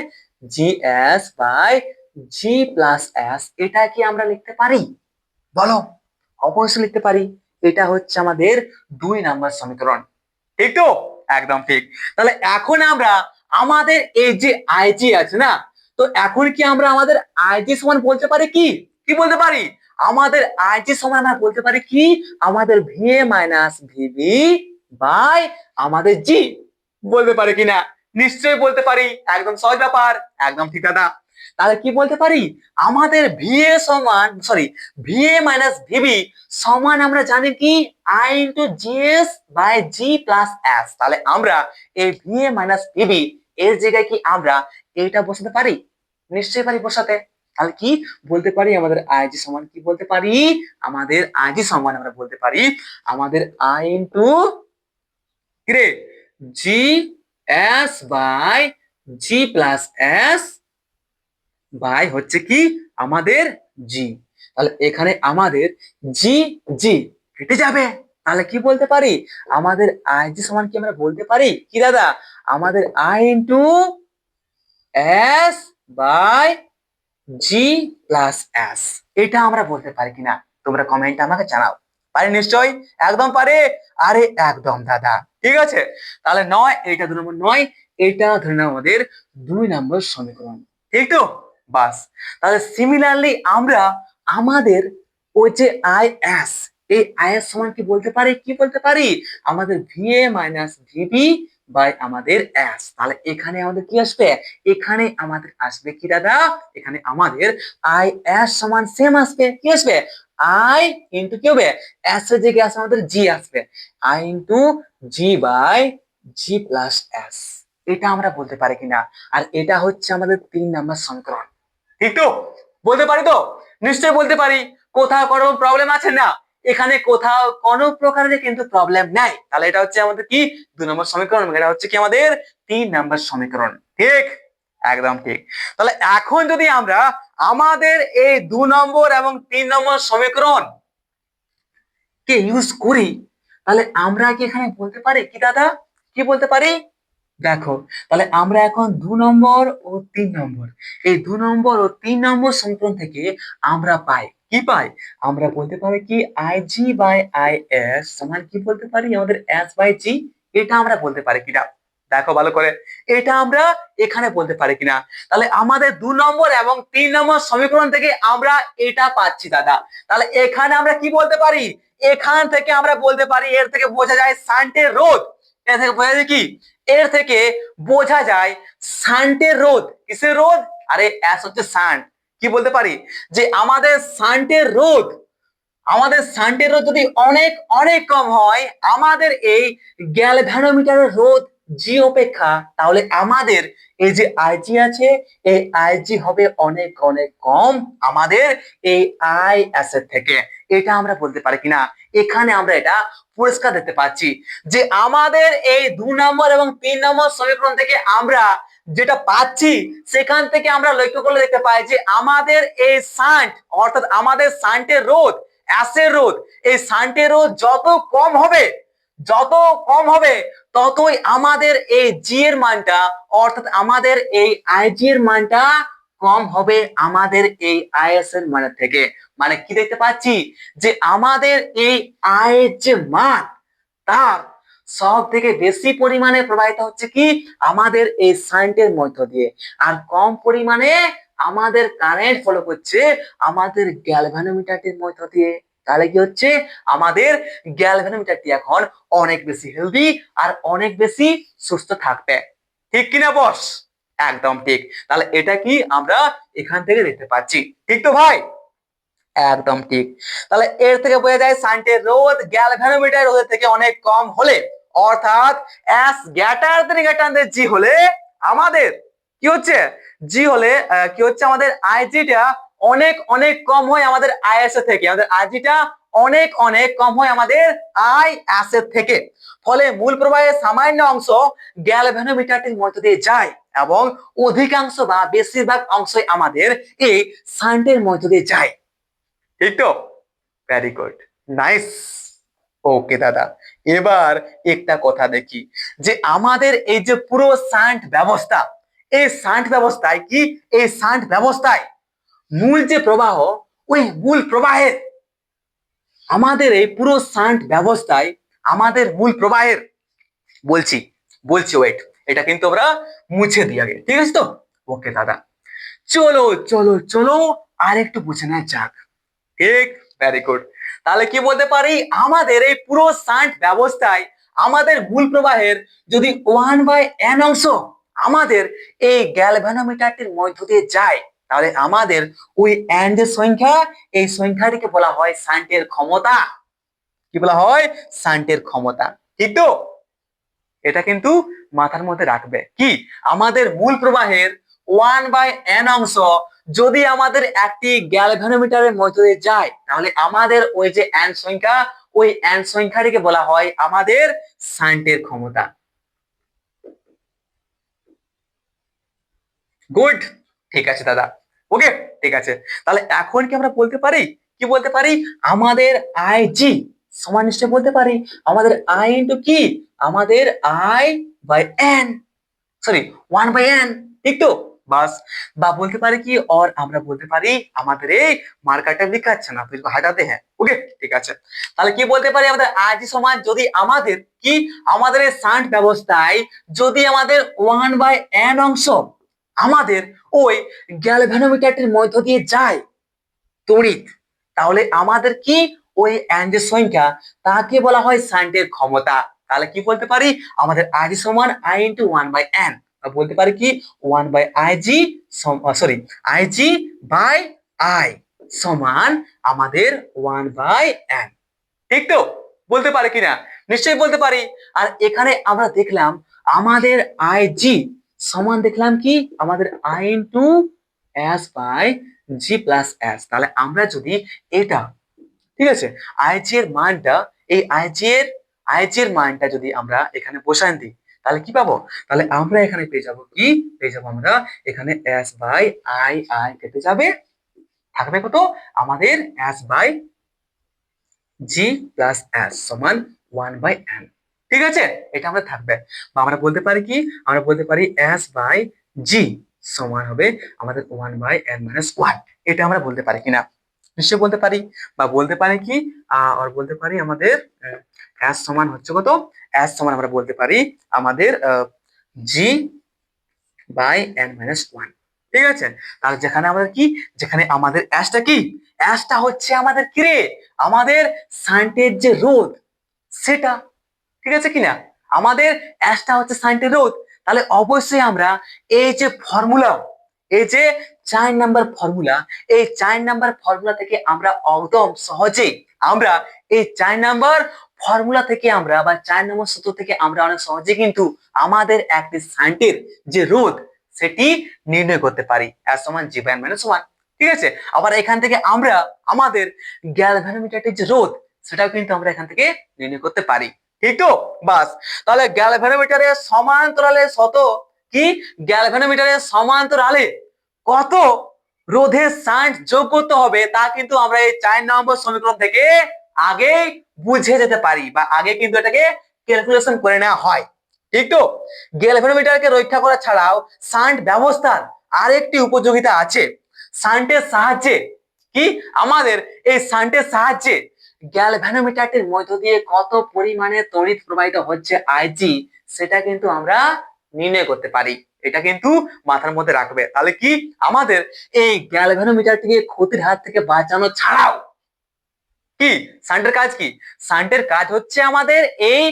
GS/G+S এটা কি আমরা লিখতে পারি? বলো, অবশ্যই লিখতে পারি। এটা হচ্ছে আমাদের 2 নম্বর সমীকরণ। ঠিক তো? একদম ঠিক। তাহলে এখন আমরা আমাদের এই যে আইজি আছে না, তো এখন কি আমরা আমাদের আইজি সমান বলতে পারি কি কি বলতে পারি আমাদের আইজি সমান আমরা বলতে পারি কি আমাদের VA - VB বাই আমাদের জি। বলতে পারি কিনা? নিশ্চয়ই বলতে পারি, একদম সহজ ব্যাপার। একদম ঠিক দাদা। তাহলে কি বলতে পারি আমাদের VA - VB সমান আমরা জানি কি I × GS/G+S। তাহলে আমরা এই VA - VB এর জায়গায় কি আমরা এটা বসাতে পারি? নিশ্চয়ই পারি বসাতে। তাহলে কি বলতে পারি আমাদের আইজি সমান কি বলতে পারি আমাদের আইজি সমান আমরা বলতে পারি আমাদের I × GS/G+S বাই হচ্ছে কি আমাদের জি। তাহলে এখানে আমাদের জি জি কেটে যাবে। তাহলে কি বলতে পারি আমাদের আইজি সমান কি আমরা বলতে পারি কি দাদা আমাদের I × S/G+S এটা আমরা বলতে পারি কিনা তোমরা কমেন্টে আমাকে জানাও। পারি নিশ্চয়? একদম পারে। আরে একদম দাদা। ঠিক আছে, তাহলে নয়, এটা 2 নম্বর নয়, এটা ধরে নাও আমাদের 2 নম্বর সমীকরণ। ঠিক তো? বাস। তাহলে সিমিলারলি আমরা আমাদের ওই যে আইএস এই আইএস সমান কি বলতে পারি কি বলতে পারি আমাদের VA - VB বাই আমাদের এস। তাহলে এখানে আমাদের কি আসবে এখানে আমাদের আসবে কি দাদা এখানে আমাদের আইএস সমান সেম আসবে কি আসবে আই ইন্টু কি হবে এস এর জায়গায় আসবে আমাদের জি আসবে I × G/G+S। এটা আমরা বলতে পারি কিনা? আর এটা হচ্ছে আমাদের 3 নম্বর সমীকরণ। ঠিক তো? বলতে পারি তো? নিশ্চয়ই বলতে পারি। কোথাও কোনো প্রবলেম আছে না? এখানে কোথাও কোনো প্রকারের কিন্তু প্রবলেম নাই। তাহলে এটা হচ্ছে আমাদের কি 2 নম্বর সমীকরণ, এটা হচ্ছে কি আমাদের 3 নম্বর সমীকরণ। ঠিক, একদম ঠিক। তাহলে এখন যদি আমরা আমাদের এই 2 নম্বর এবং 3 নম্বর সমীকরণ কে ইউজ করি, তাহলে আমরা কি এখানে বলতে পারি কি দাদা, কি বলতে পারি? দেখো, তাহলে আমরা এখন 2 নম্বর ও 3 নম্বর, এই 2 নম্বর ও 3 নম্বর সমীকরণ থেকে আমরা পাই কি পাই? আমরা বলতে পারি কি আইজি বাই আই এস সমান কি বলতে পারি আমাদের এস বাই জি। এটা আমরা বলতে পারি কিনা দেখো ভালো করে, এটা আমরা এখানে বলতে পারি কিনা। তাহলে আমাদের 2 নম্বর এবং 3 নম্বর সমীকরণ থেকে আমরা এটা পাচ্ছি দাদা। তাহলে এখানে আমরা কি বলতে পারি? এখান থেকে আমরা বলতে পারি, এর থেকে বোঝা যায় শান্টের রোধ। এর থেকে বোঝা যায় কি? এর থেকে বোঝা যায় শান্টের রোধ। কিসের রোধ? আরে এস হচ্ছে শান্ট। কি বলতে পারি যে আমাদের শান্টের রোধ, আমাদের শান্টের রোধ যদি অনেক অনেক কম হয় আমাদের এই গ্যালভানোমিটারের রোধ জি অপেক্ষা, তাহলে আমাদের এই যে আইজি আছে এই আইজি হবে অনেক অনেক কম আমাদের এই আই এস এর থেকে। এটা আমরা বলতে পারি কিনা? এখানে আমরা এটা পরিষ্কার দেখতে পাচ্ছি যে আমাদের এই 2 নম্বর এবং 3 নম্বর সমীকরণ থেকে আমরা যেটা পাচ্ছি সেখান থেকে আমরা লক্ষ্য করলে দেখতে পাই যে আমাদের এই শান্ট অর্থাৎ আমাদের শান্টের রোধ, অ্যাসের রোধ, এই শান্টের রোধ যত কম হবে, যত কম হবে ততই আমাদের এই জি এর মানটা অর্থাৎ আমাদের এই আইজি এর মানটা কম হবে আমাদের এই আইএস এর মানের থেকে। মানে কি দেখতে পাচ্ছি যে আমাদের এই আই এর যে মান তার সব থেকে বেশি পরিমাণে প্রবাহিত হচ্ছে কি আমাদের এই শান্টের মধ্য দিয়ে, আর কম পরিমাণে আমাদের কারেন্ট ফলো করছে আমাদের গ্যালভানোমিটারটির মধ্য দিয়ে। তাহলে কি হচ্ছে আমাদের গ্যালভানোমিটারটি এখন অনেক বেশি হেলদি আর অনেক বেশি সুস্থ থাকবে। ঠিক কিনা বস? একদম ঠিক। তাহলে এটা কি আমরা এখান থেকে দেখতে পাচ্ছি, ঠিক তো ভাই? একদম ঠিক। তাহলে এর থেকে বোঝা যায় শান্টের রোধ গ্যালভানোমিটার রোধের থেকে অনেক কম হলে অর্থাৎ এস গ্রেটার দেন জি হলে আমাদের কি হচ্ছে, জি হলে কি হচ্ছে আমাদের আইজিটা অনেক অনেক কম হয় আমাদের আইএস এর থেকে, আমাদের আইজিটা অনেক অনেক কম হয় আমাদের আইএস এর থেকে। ফলে মূল প্রবাহের সামান্য অংশ গ্যালভানোমিটারটির মধ্য দিয়ে যায় এবং অধিকাংশ বা বেশিরভাগ অংশই আমাদের এই শান্টের মধ্য দিয়ে যায়। ঠিক তো? Very good, nice. ওকে দাদা, এবার একটা কথা দেখি যে আমাদের এই যে পুরো শান্ট ব্যবস্থা, এই শান্ট ব্যবস্থায় কি, এই শান্ট ব্যবস্থায় মূল যে প্রবাহ, ওই মূল প্রবাহের আমাদের এই পুরো শান্ট ব্যবস্থায় আমাদের মূল প্রবাহের বলছি বলছি ওয়েট, এটা কিন্তু আমরা মুছে দিই আগে, ঠিক আছে তো? ওকে দাদা, চলো চলো চলো আর একটু বুঝে নেওয়া যাক। ঠিক, ভেরি গুড। তাহলে কি বলতে পারি আমাদের এই পুরো শান্ট ব্যবস্থায় আমাদের মূল প্রবাহের যদি 1/n অংশ আমাদের এই গ্যালভানোমিটারটির মধ্য দিয়ে যায়, তাহলে আমাদের ওই n যে সংখ্যা, এই সংখ্যাটিকে বলা হয় শান্টের ক্ষমতা। কি বলা হয়? শান্টের ক্ষমতা। ঠিক তো? এটা কিন্তু মাথার মধ্যে রাখবে কি আমাদের মূল প্রবাহের 1/n অংশ যদি আমাদের একটি গ্যালভানোমিটারের মধ্য দিয়ে যায়, তাহলে আমাদের ওই যে n সংখ্যা, ওই n সংখ্যাটিকে বলা হয় আমাদের শান্টের ক্ষমতা। গুড, ঠিক আছে দাদা। ওকে, ঠিক আছে। তাহলে এখন কি আমরা বলতে পারি, কি বলতে পারি আমাদের আইজি সমান নিশ্চয় বলতে পারি আমাদের আই ইন্টু কি আমাদের I by N, sorry 1/n, ঠিক তো? বাস, বা বলতে পারি কি और আমরা বলতে পারি আমাদের এই মার্কারটা লিখাচ্ছে না তো হটাতে হ্যাঁ। ওকে, ঠিক আছে। তাহলে কি বলতে পারি আমাদের আইজি সমান যদি আমাদের কি আমাদের এই শান্ট ব্যবস্থায় যদি আমাদের 1/n অংশ আমাদের ওই গ্যালভানোমিটারটির মধ্য দিয়ে যায় তড়িৎ, তাহলে আমাদের কি ওই n যে সংখ্যা তাকে বলা হয় শান্টের ক্ষমতা। তাহলে কি বলতে পারি আমাদের আইজি সমান i ইন্টু 1/n, বলতে পারি কি 1/ig, sorry IG by I সমান আমাদের 1/n। ঠিক তো? বলতে পারি কিনা? নিশ্চয়ই বলতে পারি। আর এখানে আমরা দেখলাম আমাদের আইজি সমান দেখলাম কি আমাদের i into S by G plus S. তাহলে আমরা যদি এটা, ঠিক আছে, আইজি এর মানটা, এই আইজি এর মানটা যদি আমরা এখানে বসান দিই তাহলে কি পাবো? তাহলে আমরা এখানে পেয়ে যাবো কি, পেয়ে যাবো আমরা এখানে এস বাই আই, আই কেটে যাবে, থাকবে কত আমাদের S by G plus S সমান 1/n। ঠিক আছে, এটা আমরা থাকবে। বা আমরা বলতে পারি কি, আমরা বলতে পারি এস বাই জি সমান হবে আমাদের 1/n-1। এটা আমরা বলতে পারি কিনা? নিশ্চয়ই বলতে পারি। বা বলতে পারি কি, আর বলতে পারি আমাদের এস সমান হচ্ছে কত, এস সমান আমরা বলতে পারি আমাদের জি বাই n-1। ঠিক আছে, তাহলে যেখানে আমাদের কি, যেখানে আমাদের অ্যাশটা কি, অ্যাশটা হচ্ছে আমাদের কি রে, আমাদের সান্টের যে রোধ সেটা। ঠিক আছে কিনা, আমাদের অ্যাশটা হচ্ছে সান্টের রোধ। তাহলে অবশ্যই আমরা এই যে ফর্মুলা, এই যে 4 নাম্বার ফর্মুলা, এই 4 নাম্বার ফর্মুলা থেকে আমরা একদম সহজে আমরা এই 4 নাম্বার ফর্মুলা থেকে আমরা বা 4 নম্বর সূত্র থেকে আমরা অনেক সহজে কিন্তু আমাদের একটি সান্টের যে রোধ সেটি নির্ণয় করতে পারি, এস সমান জি বাই n-1। ঠিক আছে, আবার এখান থেকে আমরা আমাদের গ্যালভানোমিটারের যে রোধ সেটাও কিন্তু আমরা এখান থেকে নির্ণয় করতে পারি। ঠিক তো? বাস, তাহলে গ্যালভানোমিটারের সমান্তরালে শত কি, গ্যালভানোমিটারের সমান্তরালে কত রোধের শান্ট যোগ করতে হবে তা কিন্তু আমরা এই 4 নম্বর সমীকরণ থেকে আগে বুঝে যেতে পারি, বা আগে কিন্তু এটাকে ক্যালকুলেশন করে নেওয়া হয়। ঠিক তো? গ্যালভানোমিটারকে রক্ষা করা ছাড়াও শান্ট ব্যবস্থার আরেকটি উপযোগিতা আছে। শান্টের সাহায্যে কি, আমাদের এই শান্টের সাহায্যে গ্যালভানোমিটারটির মধ্য দিয়ে কত পরিমাণে তড়িৎ প্রবাহিত হচ্ছে আইজি সেটা কিন্তু আমরা নির্ণয় করতে পারি। এটা কিন্তু মাথার মধ্যে রাখবে। তাহলে কি, আমাদের এই গ্যালভানোমিটারটিকে ক্ষতির হাত থেকে বাঁচানো ছাড়াও কি, শান্টের কাজ কি, শান্টের কাজ হচ্ছে আমাদের এই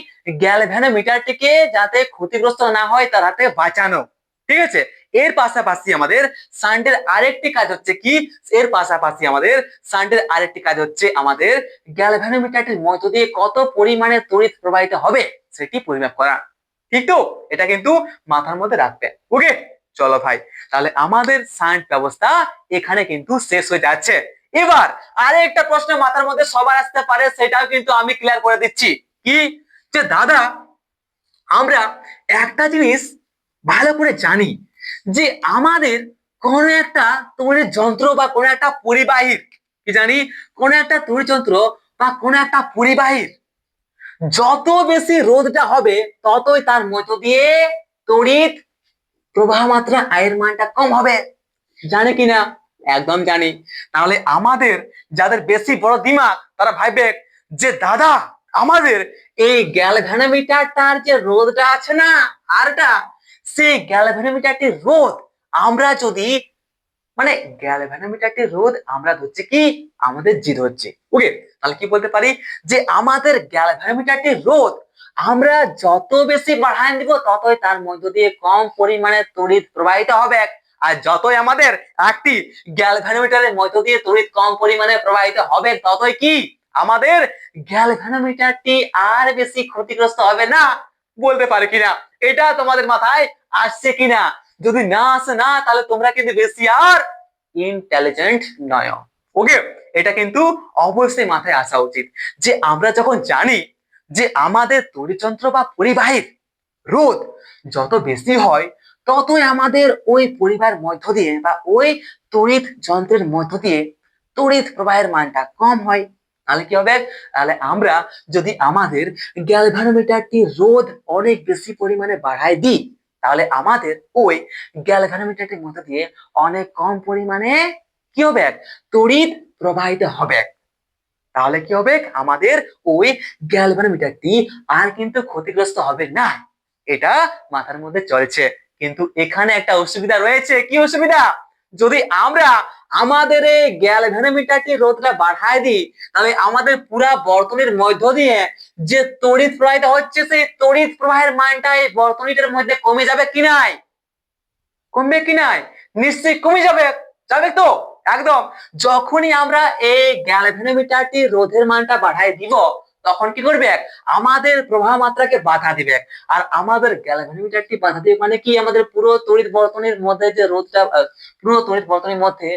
গ্যালভানোমিটারটিকে যাতে ক্ষতিগ্রস্ত না হয় তার হাতে বাঁচানো। ঠিক আছে, এর পাশাপাশি আমাদের শান্টের আরেকটি কাজ হচ্ছে কি, এর পাশাপাশি আমাদের শান্টের আরেকটি কাজ হচ্ছে আমাদের গ্যালভানোমিটারটির মধ্য দিয়ে কত পরিমাণে তড়িৎ প্রবাহিত হবে সেটি পরিমাপ করা। ঠিক তো? এটা কিন্তু মাথার মধ্যে রাখবে। ওকে, চলো ভাই, তাহলে আমাদের শান্ট ব্যবস্থা এখানে কিন্তু শেষ হয়ে যাচ্ছে। এবার আরেকটা প্রশ্ন মাথার মধ্যে সবার আসতে পারে, সেটাও কিন্তু আমি ক্লিয়ার করে দিচ্ছি। কি, যে দাদা আমরা একটা জিনিস ভালো করে জানি যে আমাদের কোন একটা তড়িৎ যন্ত্র বা কোন একটা পরিবাহীর, কি জানি, কোন একটা তড়িৎ যন্ত্র বা কোন একটা পরিবাহীর যত বেশি রোধটা হবে ততই তার মধ্য দিয়ে তড়িৎ প্রবাহ মাত্রা আয়ের মানটা কম হবে। জানে কিনা? একদম জানি। তাহলে আমাদের যাদের বেশি বড় দিমাগ তারা ভাববে যে দাদা আমাদের এই গ্যালভানোমিটারটার যে রোধটা আছে না, আরটা, সেই গ্যালভানোমিটারটির রোধ আমরা যদি, মানে গ্যালভানোমিটারটির রোধ আমরা ধরছি কি, আমাদের জি ধরছি। ওকে, তাহলে কি বলতে পারি যে আমাদের গ্যালভানোমিটারটির রোধ আমরা যত বেশি বাড়ায় দিব ততই তার মধ্য দিয়ে কম পরিমাণে তড়িৎ প্রবাহিত হবে। আর যতই আমাদের একটি গ্যালভানোমিটারের মধ্য দিয়ে তড়িৎ কম পরিমাণে প্রবাহিত হবে ততই কি আমাদের গ্যালভানোমিটারটি আর বেশি ক্ষতিগ্রস্ত হবে না। বলতে পারে কিনা, এটা তোমাদের মাথায় আসছে কিনা? যদি না আসে না তাহলে তোমরা কিন্তু বেশি আর ইন্টেলিজেন্ট নয়। ওকে, এটা কিন্তু অবশ্যই মাথায় আসা উচিত যে আমরা যখন জানি যে আমাদের তড়িৎযন্ত্র বা পরিবাহীর রোধ যত বেশি হয় ততই আমাদের ওই পরিবাহের মধ্য দিয়ে বা ওই তড়িৎ যন্ত্রের মধ্য দিয়ে তড়িৎ প্রবাহের মানটা কম হয়। তাহলে কি হবে, তাহলে আমরা যদি আমাদের গ্যালভানোমিটারটির রোধ অনেক বেশি পরিমাণে বাড়ায় দিই তাহলে আমাদের ওই গ্যালভানোমিটারটির মধ্য দিয়ে অনেক কম পরিমাণে কি হবে, তড়িৎ প্রবাহিত হবে। তাহলে কি হবে, আমাদের ওই গ্যালভানোমিটারটি আর কিন্তু ক্ষতিগ্রস্ত হবে না। এটা মাথার মধ্যে চলছে। কিন্তু এখানে একটা অসুবিধা রয়েছে। কি অসুবিধা? যদি আমরা আমাদের এই গ্যালভানোমিটারটির রোধটা বাড়ায় দিই তাহলে আমাদের পুরা বর্তনীর মধ্য দিয়ে যে তড়িৎ প্রবাহিত হচ্ছে সেই তড়িৎ প্রবাহের মানটা এই বর্তনীটার মধ্যে কমে যাবে কি নাই? কমবে কি নাই? নিশ্চয়ই কমে যাবে। যাবে তো? একদম। যখনই আমরা এই গ্যালভানোমিটারটির রোধের মানটা বাড়ায় দিব তখন কি করবে আমাদের প্রবাহ মাত্রাকে বাধা দিবে। আর আমাদের গ্যালভানোমিটারটি বাধা দিবে মানে কি আমাদের পুরো তড়িৎ বর্তনীর মধ্যে যে রোধটা পুরো তড়িৎ বর্তনীর মধ্যে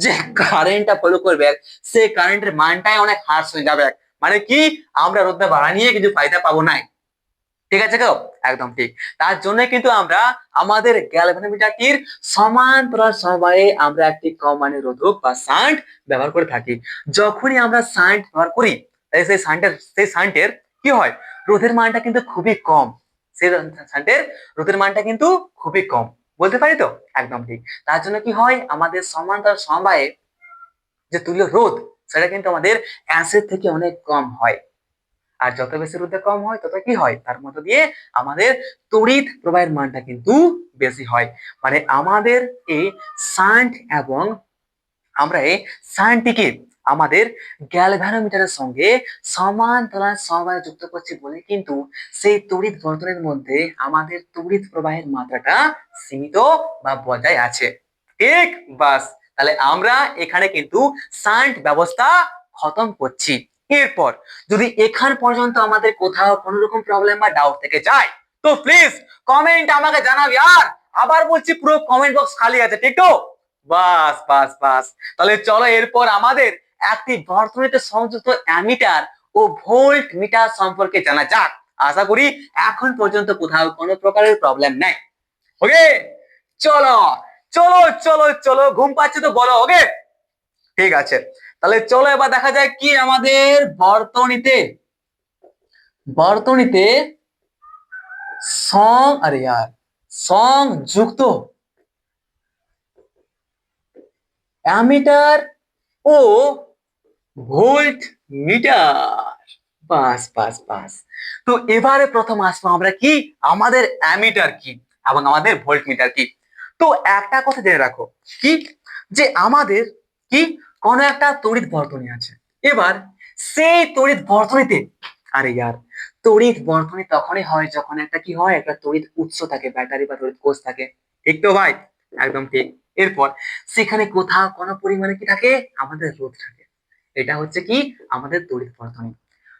যে কারেন্টটা ফলো করবে সেই কারেন্টের মানটাই অনেক হ্রাস হয়ে যাবে। মানে কি আমরা রোধটা বাড়ানিয়ে কিছু ফায়দা পাবো না। ঠিক আছে কেউ একদম ঠিক। তার জন্য কিন্তু আমরা আমাদের গ্যালভানোমিটারটির সমান্তরাল সমবায়ে আমরা একটি কম মানের রোধক বা শান্ট ব্যবহার করে থাকি। যখনই আমরা শান্ট ব্যবহার করি সেই শান্টের কি হয় রোধের মানটা কিন্তু খুবই কম। সেই শান্টের রোধের মানটা কিন্তু খুবই কম, বলতে পারি তো একদম ঠিক। তার জন্য কি হয় আমাদের সমান্তরাল সমবায়ে যে তুল্য রোধ সেটা কিন্তু আমাদের অ্যাসের থেকে অনেক কম হয়। আর যত বেশি রোধ কম হয় তত কি হয় তার মধ্য দিয়ে আমাদের তড়িৎ প্রবাহের মানটা কিন্তু বেশি হয়। মানে আমাদের এই শান্ট এবং আমরা এই শান্টটিকে আমাদের গ্যালভানোমিটারের সঙ্গে সমান্তরাল সমবায়ে যুক্ত করছি বলে কিন্তু সেই তড়িৎ বর্তনীর মধ্যে আমাদের তড়িৎ প্রবাহের মাত্রাটা সীমিত বা বজায় আছে। ঠিক বাস, তাহলে আমরা এখানে কিন্তু শান্ট ব্যবস্থা খতম করছি। এরপর যদি এখান পর্যন্ত আমাদের কোথাও কোনো রকম প্রবলেম বা ডাউট থেকে যায় তো প্লিজ কমেন্ট আমাকে জানাবি। আর আবার বলছি পুরো কমেন্ট বক্স খালি আছে, ঠিক তো? বাস বাস বাস, তাহলে চলো এরপর আমাদের একটি বর্তনীতে সংযুক্ত অ্যামিটার ও ভোল্ট মিটার সম্পর্কে জানা যাক। আশা করি এখন পর্যন্ত কোথাও কোনো প্রকারের প্রবলেম নাই। ওকে চলো চলো চলো চলো, ঘুম পাচ্ছে তো বলো। ওকে ঠিক আছে, তাহলে চলো এবার দেখা যায় কি আমাদের বর্তনীতে বর্তনীতে সংযুক্ত অ্যামিটার ও ভোল্ট মিটার। বাস বাস বাস, তো এবারে প্রথম আসবো আমরা কি আমাদের অ্যামিটার কি এবং আমাদের ভোল্ট মিটার কি। তো একটা কথা জেনে রাখো কি যে আমাদের কি কোন একটা তড়িৎ বর্তনী আছে। এবার সেই তড়িৎ বর্তনীতে তড়িৎ বর্তনী তখনই হয় যখন একটা কি হয় একটা তড়িৎ উৎস থাকে, ব্যাটারি বা তড়িৎ কোষ থাকে। ঠিক তো ভাই একদম ঠিক। এরপর সেখানে কোথাও কোনো পরিমাণে কি থাকে আমাদের রোধ থাকে। এটা হচ্ছে কি আমাদের তড়িৎ বর্তনী।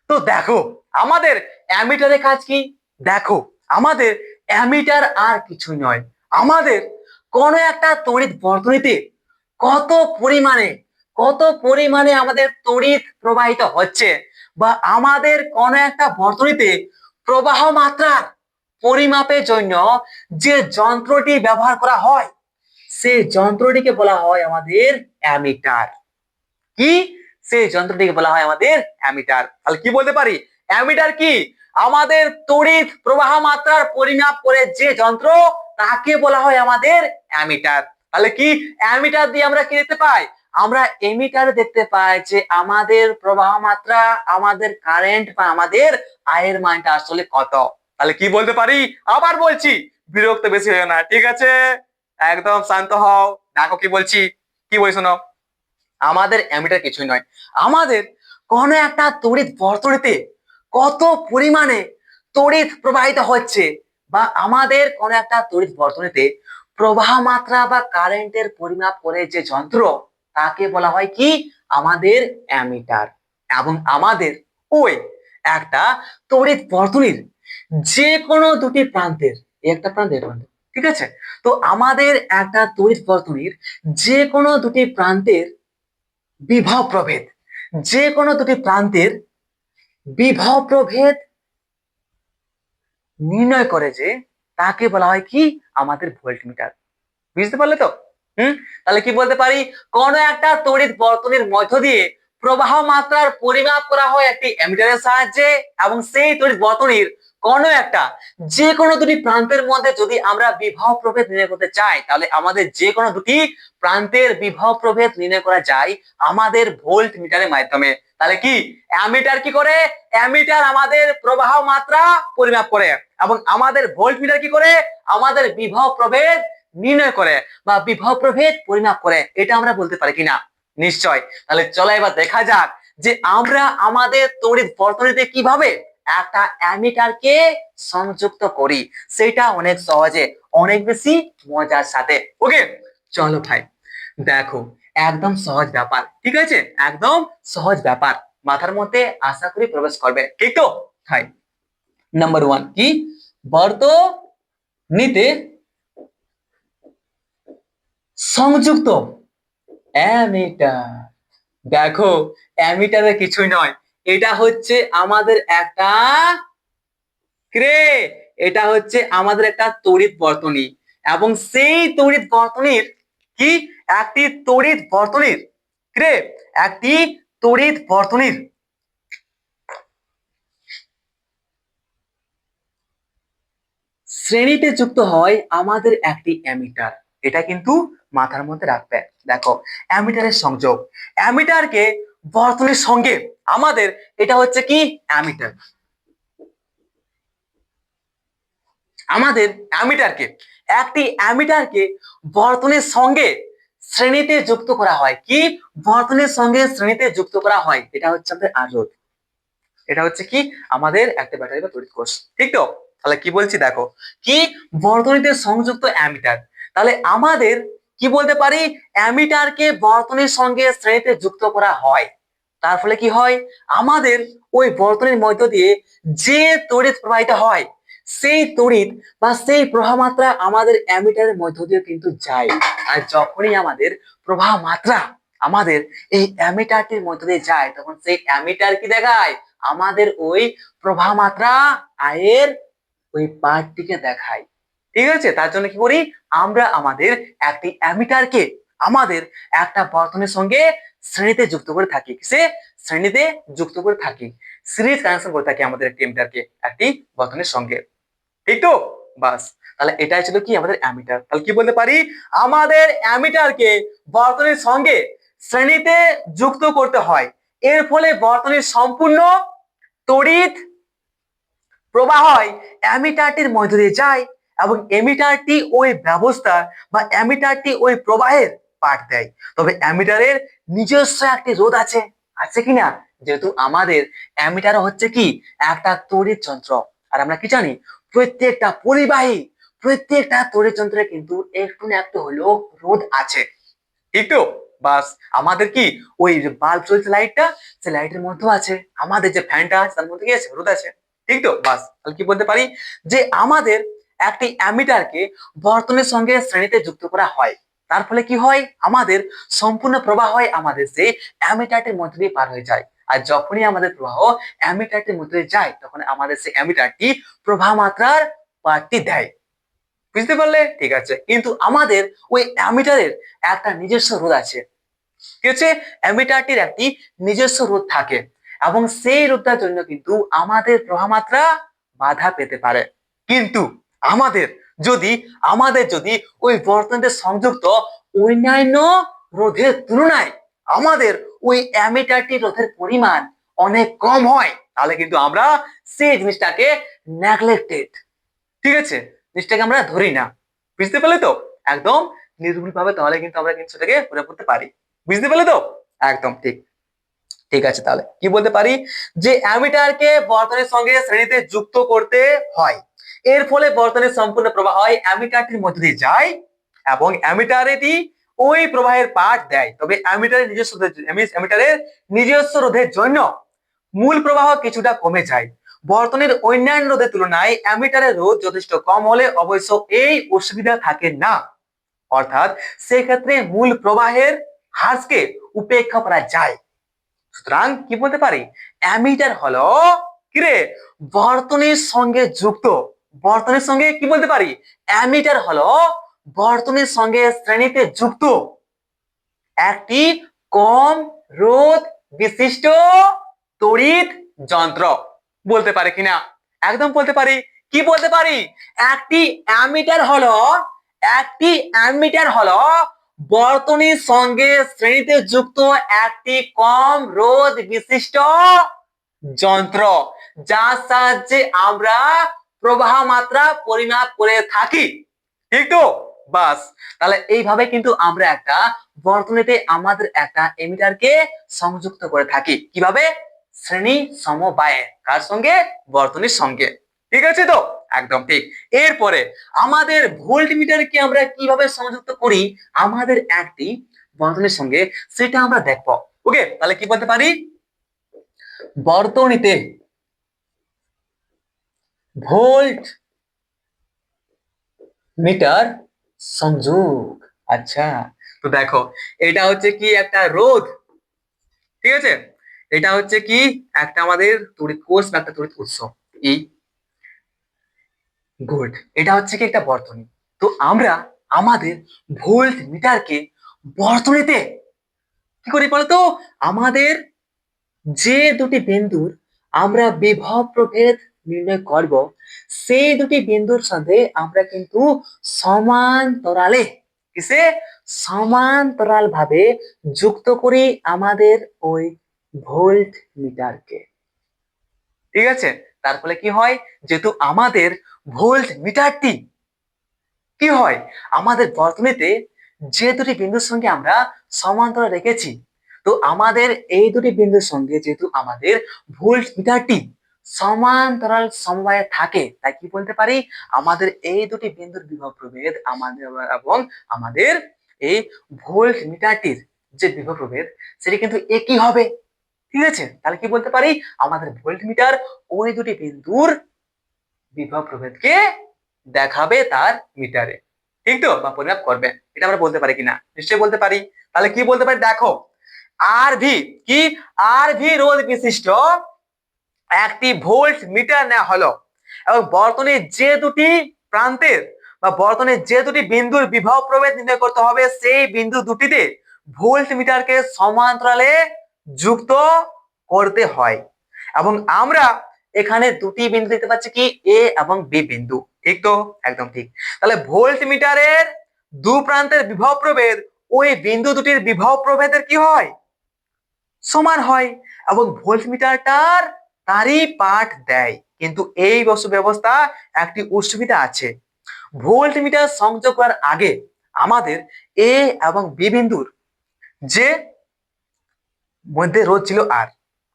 তো দেখো আমাদের অ্যামিটারের কাজ কি, দেখো আমাদের অ্যামিটার আর কিছুই নয়, আমাদের কোন একটা তড়িৎ বর্তনীতে কত পরিমাণে আমাদের তড়িৎ প্রবাহিত হচ্ছে বা আমাদের কোন একটা বর্তনীতে প্রবাহ মাত্রার পরিমাপের জন্য যে যন্ত্রটি ব্যবহার করা হয় সেই যন্ত্রটিকে বলা হয় আমাদের অ্যামিটার। কি সেই যন্ত্রটিকে বলা হয় আমাদের অ্যামিটার। তাহলে কি বলতে পারি অ্যামিটার কি আমাদের তড়িৎ প্রবাহ মাত্রার পরিমাপ করে যে যন্ত্র তাকে বলা হয় আমাদের অ্যামিটার। তাহলে কি অ্যামিটার দিয়ে আমরা কি দেখতে পাই আমরা এমিটারে দেখতে পাই যে আমাদের প্রবাহ মাত্রা আমাদের কারেন্ট বা আমাদের আয়ের মানটা আসলে কত। তাহলে কি বলতে পারি আবার বলছি বিরক্ত বেশি হয় না, ঠিক আছে একদম শান্ত হও। দেখো কি বলছি, কি বলি শোনো। আমাদের অ্যামিটার কিছুই নয়, আমাদের কোন একটা তড়িৎ বর্তনীতে কত পরিমাণে তড়িৎ প্রবাহিত হচ্ছে বা আমাদের কোন একটা তড়িৎ বর্তনীতে প্রবাহ মাত্রা বা কারেন্টের পরিমাপ করে যে যন্ত্র তাকে বলা হয় কি আমাদের অ্যামিটার। এবং আমাদের ওই একটা তড়িৎ বর্তনীর যে কোনো দুটি প্রান্তের একটা প্রান্তের প্রান্ত, ঠিক আছে, তো আমাদের একটা তড়িৎ বর্তনীর যে কোনো দুটি প্রান্তের বিভব প্রভেদ, যে কোনো দুটি প্রান্তের বিভব প্রভেদ নির্ণয় করে যে তাকে বলা হয় কি আমাদের ভোল্টমিটার। বুঝতে পারলে তো? তাহলে কি বলতে পারি কোন একটা তড়িৎ বর্তনীর মধ্য দিয়ে প্রবাহ মাত্রার পরিমাপ করা হয় একটি অ্যামিটারের সাহায্যে এবং সেই তড়িৎ বর্তনীর কোন একটা যে কোনো দুটি প্রান্তের মধ্যে যদি আমরা বিভব প্রভেদ নির্ণয় করতে চাই তাহলে আমাদের যে কোনো দুটি প্রান্তের বিভব প্রভেদ নির্ণয় করা যায় আমাদের ভোল্ট মিটারের মাধ্যমে। তাহলে কি অ্যামিটার কি করে অ্যামিটার আমাদের প্রবাহ মাত্রা পরিমাপ করে এবং আমাদের ভোল্ট মিটার কি করে আমাদের বিভব প্রভেদ নির্ণয় করে বা বিভব প্রভেদ পরিমাপ করে। এটা আমরা বলতে পারি কিনা নিশ্চয়। তাহলে চলো এবার দেখা যাক যে আমরা আমাদের তড়িৎ বর্তনীতে কিভাবে একটা অ্যামিটারকে সংযুক্ত করি, সেটা অনেক সহজে অনেক বেশি মজার সাথে। ওকে চলো ভাই দেখো একদম সহজ ব্যাপার, ঠিক আছে একদম সহজ ব্যাপার। মাথার মধ্যে আশা করি প্রবেশ করবে, ঠিক তো? হাই, নাম্বার 1 কি, বর্তনীতে সংযুক্ত অ্যামিটার। দেখো, অ্যামিটারে কিছুই নয়, এটা হচ্ছে আমাদের একটা ক্রে, এটা হচ্ছে আমাদের একটা তড়িৎ বর্তনী, এবং সেই তড়িৎ বর্তনীর কি, একটি তড়িৎ বর্তনীর ক্রে, একটি তড়িৎ বর্তনীর শ্রেণীতে যুক্ত হয় আমাদের একটি অ্যামিটার। এটা কিন্তু মাথার মধ্যে রাখবে। দেখো, অ্যামিটারের সংযোগ, অ্যামিটারকে বর্তনীর সঙ্গে আমাদের, এটা হচ্ছে কি অ্যামিটার, আমাদের অ্যামিটারকে, একটি অ্যামিটারকে বর্তনীর সঙ্গে শ্রেণীতে যুক্ত করা হয়। কি, বর্তনীর সঙ্গে শ্রেণীতে যুক্ত করা হয়, এটা হচ্ছে আমাদের রোধ, এটা হচ্ছে কি আমাদের একটা ব্যাটারি বা তড়িৎ কোষ, ঠিক তো? তাহলে কি বলছি দেখো, কি, বর্তনীতে সংযুক্ত অ্যামিটার। তাহলে আমাদের কি বলতে পারি, অ্যামিটারকে বর্তনীর সঙ্গে শ্রেণীতে যুক্ত করা হয়, তার ফলে কি হয়, আমাদের ওই বর্তনীর মধ্য দিয়ে যে তড়িৎ প্রবাহিত হয়, সেই তড়িৎ বা সেই প্রবাহ মাত্রা আমাদের অ্যামিটারের মধ্য দিয়ে কিন্তু যায়। আর যখনই আমাদের প্রবাহ মাত্রা আমাদের এই অ্যামিটারটির মধ্য দিয়ে যায়, তখন সেই অ্যামিটার কি দেখায়, আমাদের ওই প্রবাহ মাত্রা আয়ের ওই পার্টটিকে দেখায়। ঠিক আছে, তার জন্য কি করি, আমরা আমাদের একটি অ্যামিটারকে আমাদের একটা বর্তনীর সঙ্গে শ্রেণীতে যুক্ত করে থাকি, সে শ্রেণীতে যুক্ত করে থাকি, সিরিজ কানেকশন করে থাকি আমাদের একটি অ্যামিটারকে একটি বর্তনীর সঙ্গে, ঠিক তো? বাস, তাহলে এটাই ছিল কি আমাদের অ্যামিটার। তাহলে কি বলতে পারি, আমাদের অ্যামিটারকে বর্তনীর সঙ্গে শ্রেণীতে যুক্ত করতে হয়, এর ফলে বর্তনীর সম্পূর্ণ তড়িৎ প্রবাহ অ্যামিটারটির মধ্য দিয়ে যায়, এবং অ্যামিটারটি ওই ব্যবস্থা বা অ্যামিটারটি ওই প্রবাহের পাঠ দেয়। তবে অ্যামিটারের নিজস্ব একটি রোধ আছে, আছে কিনা, যেহেতু আমাদের অ্যামিটার হচ্ছে কি একটা তড়িৎ যন্ত্র, আর আমরা কি জানি, প্রত্যেকটা পরিবাহী, প্রত্যেকটা তড়িৎ যন্ত্রে কিন্তু একটু না একটু হলেও রোধ আছে, ঠিক তো? বাস, আমাদের কি ওই যে বাল্ব চলছে লাইটটা, সে লাইটের মধ্যে আছে, আমাদের যে ফ্যানটা আছে তার মধ্যে কি আছে, রোদ আছে, ঠিক তো? বাস, তাহলে কি বলতে পারি, যে আমাদের একটি অ্যামিটারকে বর্তনীর সঙ্গে শ্রেণীতে যুক্ত করা হয়, তার ফলে কি হয়, আমাদের সম্পূর্ণ প্রবাহ হয় আমাদের সেই অ্যামিটারটির মধ্যে দিয়ে পার হয়ে যায়। আর যখনই আমাদের প্রবাহ অ্যামিটারটির মধ্যে দিয়ে যায়, তখন আমাদের সেই অ্যামিটারটি প্রবাহ মাত্রার পাঠটি দেয়। বুঝতে পারলে? ঠিক আছে, কিন্তু আমাদের ওই অ্যামিটারের একটা নিজস্ব রোধ আছে, কি হচ্ছে, অ্যামিটারটির একটি নিজস্ব রোধ থাকে, এবং সেই রোধটার জন্য কিন্তু আমাদের প্রবাহ মাত্রা বাধা পেতে পারে। কিন্তু আমাদের যদি ওই বর্তনীতে সংযুক্ত অন্যান্য রোধের তুলনায় আমাদের ওই অ্যামিটারটির রোধের পরিমাণ অনেক কম হয়, তাহলে কিন্তু আমরা সেই জিনিসটাকে নেগলেক্টেড, ঠিক আছে, জিনিসটাকে আমরা ধরি না। বুঝতে পারলে তো? একদম নির্ভুল ভাবে, তাহলে কিন্তু আমরা কিন্তু সেটাকে প্রয়োগ করতে পারি। বুঝতে পারলে তো? একদম ঠিক। ঠিক আছে, তাহলে কি বলতে পারি, যে অ্যামিটারকে বর্তনীর সঙ্গে শ্রেণীতে যুক্ত করতে হয়, এর ফলে বর্তনীর সম্পূর্ণ প্রবাহ হয় অ্যামিটারটির মধ্য দিয়ে যায়, এবং অ্যামিটারটি ওই প্রবাহের পাঠ দেয়। তবে অ্যামিটারের নিজস্ব রোধের জন্য মূল প্রবাহ কিছুটা কমে যায়। বর্তনীর অন্যান্য রোধের তুলনায় অ্যামিটারের রোধ যথেষ্ট কম হলে অবশ্য এই অসুবিধা থাকে না, অর্থাৎ সেক্ষেত্রে মূল প্রবাহের হ্রাসকে উপেক্ষা করা যায়। সুতরাং কি বলতে পারি, অ্যামিটার হলো কিরে বর্তনীর সঙ্গে যুক্ত, বর্তনীর সঙ্গে কি বলতে পারি, অ্যামিটার হলো বর্তনীর সঙ্গে শ্রেণীতে যুক্ত একটি কম রোধ বিশিষ্ট তড়িৎ যন্ত্র। বলতে পারে কিনা, একদম বলতে পারি। কি বলতে পারি, একটি অ্যামিটার হলো বর্তনীর সঙ্গে শ্রেণীতে যুক্ত একটি কম রোধ বিশিষ্ট যন্ত্র, যার সাহায্যে আমরা প্রবাহ মাত্রা পরিমাপ করে থাকি, ঠিক তো? বাস, তাহলে এইভাবে কিন্তু আমরা একটা বর্তনীতে আমাদের একটা এমিটারকে সংযুক্ত করে থাকি, কিভাবে, শ্রেণী সমবায়ে, কার সঙ্গে, বর্তনীর সঙ্গে। ঠিক আছে তো? একদম ঠিক। এরপরে আমাদের ভোল্টমিটারকে আমরা কিভাবে সংযুক্ত করি আমাদের একটি বর্তনীর সঙ্গে, সেটা আমরা দেখবো। ওকে, তাহলে কি বলতে পারি, বর্তনীতে ভোল্ট মিটার সংযোগ। আচ্ছা, তো দেখো এটা হচ্ছে কি একটা রোধ, ঠিক আছে, এটা হচ্ছে কি একটা আমাদের তড়িৎ কোষ বা একটা তড়িৎ উৎস, এই ভোল্ট, এটা হচ্ছে কি একটা বর্তনী। তো আমরা আমাদের ভোল্ট মিটারকে বর্তনীতে কি করি বলতো, আমাদের যে দুটি বিন্দুর আমরা বিভব প্রভেদ নির্ণয় করব, সেই দুটি বিন্দুর সাথে আমরা কিন্তু সমান্তরালে, কিসে, সমান্তরাল ভাবে যুক্ত করি আমাদের ওই ভোল্ট মিটারকে, ঠিক আছে। তার ফলে কি হয়, যেহেতু আমাদের ভোল্ট মিটারটি কি হয়, আমাদের বর্তনীতে যে দুটি বিন্দুর সঙ্গে আমরা সমান্তরাল রেখেছি, তো আমাদের এই দুটি বিন্দুর সঙ্গে যেহেতু আমাদের ভোল্ট মিটারটি সমান্তরাল সমবায়ে থাকে, তাই কি বলতে পারি, আমাদের এই দুটি বিন্দুর বিভব প্রভেদ আমাদের এবং আমাদের এই ভোল্ট মিটারটির যে বিভব প্রভেদ সেটি কিন্তু একই হবে, ঠিক আছে। তাহলে কি বলতে পারি, আমাদের ভোল্ট মিটার ওই দুটি বিন্দুর বিভব প্রভেদকে দেখাবে তার মিটারে, ঠিক তো, বা পরিমাপ করবে, এটা আমরা বলতে পারি কিনা, নিশ্চয়ই বলতে পারি। তাহলে কি বলতে পারি, দেখো আর ভি কি, আর ভি রোধ বিশিষ্ট একটি ভোল্ট মিটার নেওয়া হলো এবং বর্তনীর যে দুটি প্রান্তের বা বর্তনীর যে দুটি বিন্দুর বিভব প্রভেদ নির্ণয় করতে হবে, সেই বিন্দু দুটিতে ভোল্ট মিটারকে সমান্তরালে যুক্ত করতে হয়। এবং আমরা এখানে দুটি বিন্দু দেখতে পাচ্ছি কি, এ এবং বি বিন্দু, ঠিক তো, একদম ঠিক। তাহলে ভোল্ট মিটারের দু প্রান্তের বিভব প্রভেদ ওই বিন্দু দুটির বিভব প্রভেদের কি হয়, সমান হয়, এবং ভোল্ট মিটারটার তারই পাঠ দেয়। কিন্তু এই ব্যবস্থা একটি অসুবিধা আছে, ভোল্ট মিটার সংযোগ করার আগে আমাদের এ এবং বি বিন্দুর যে মধ্যে রোধ ছিল আর,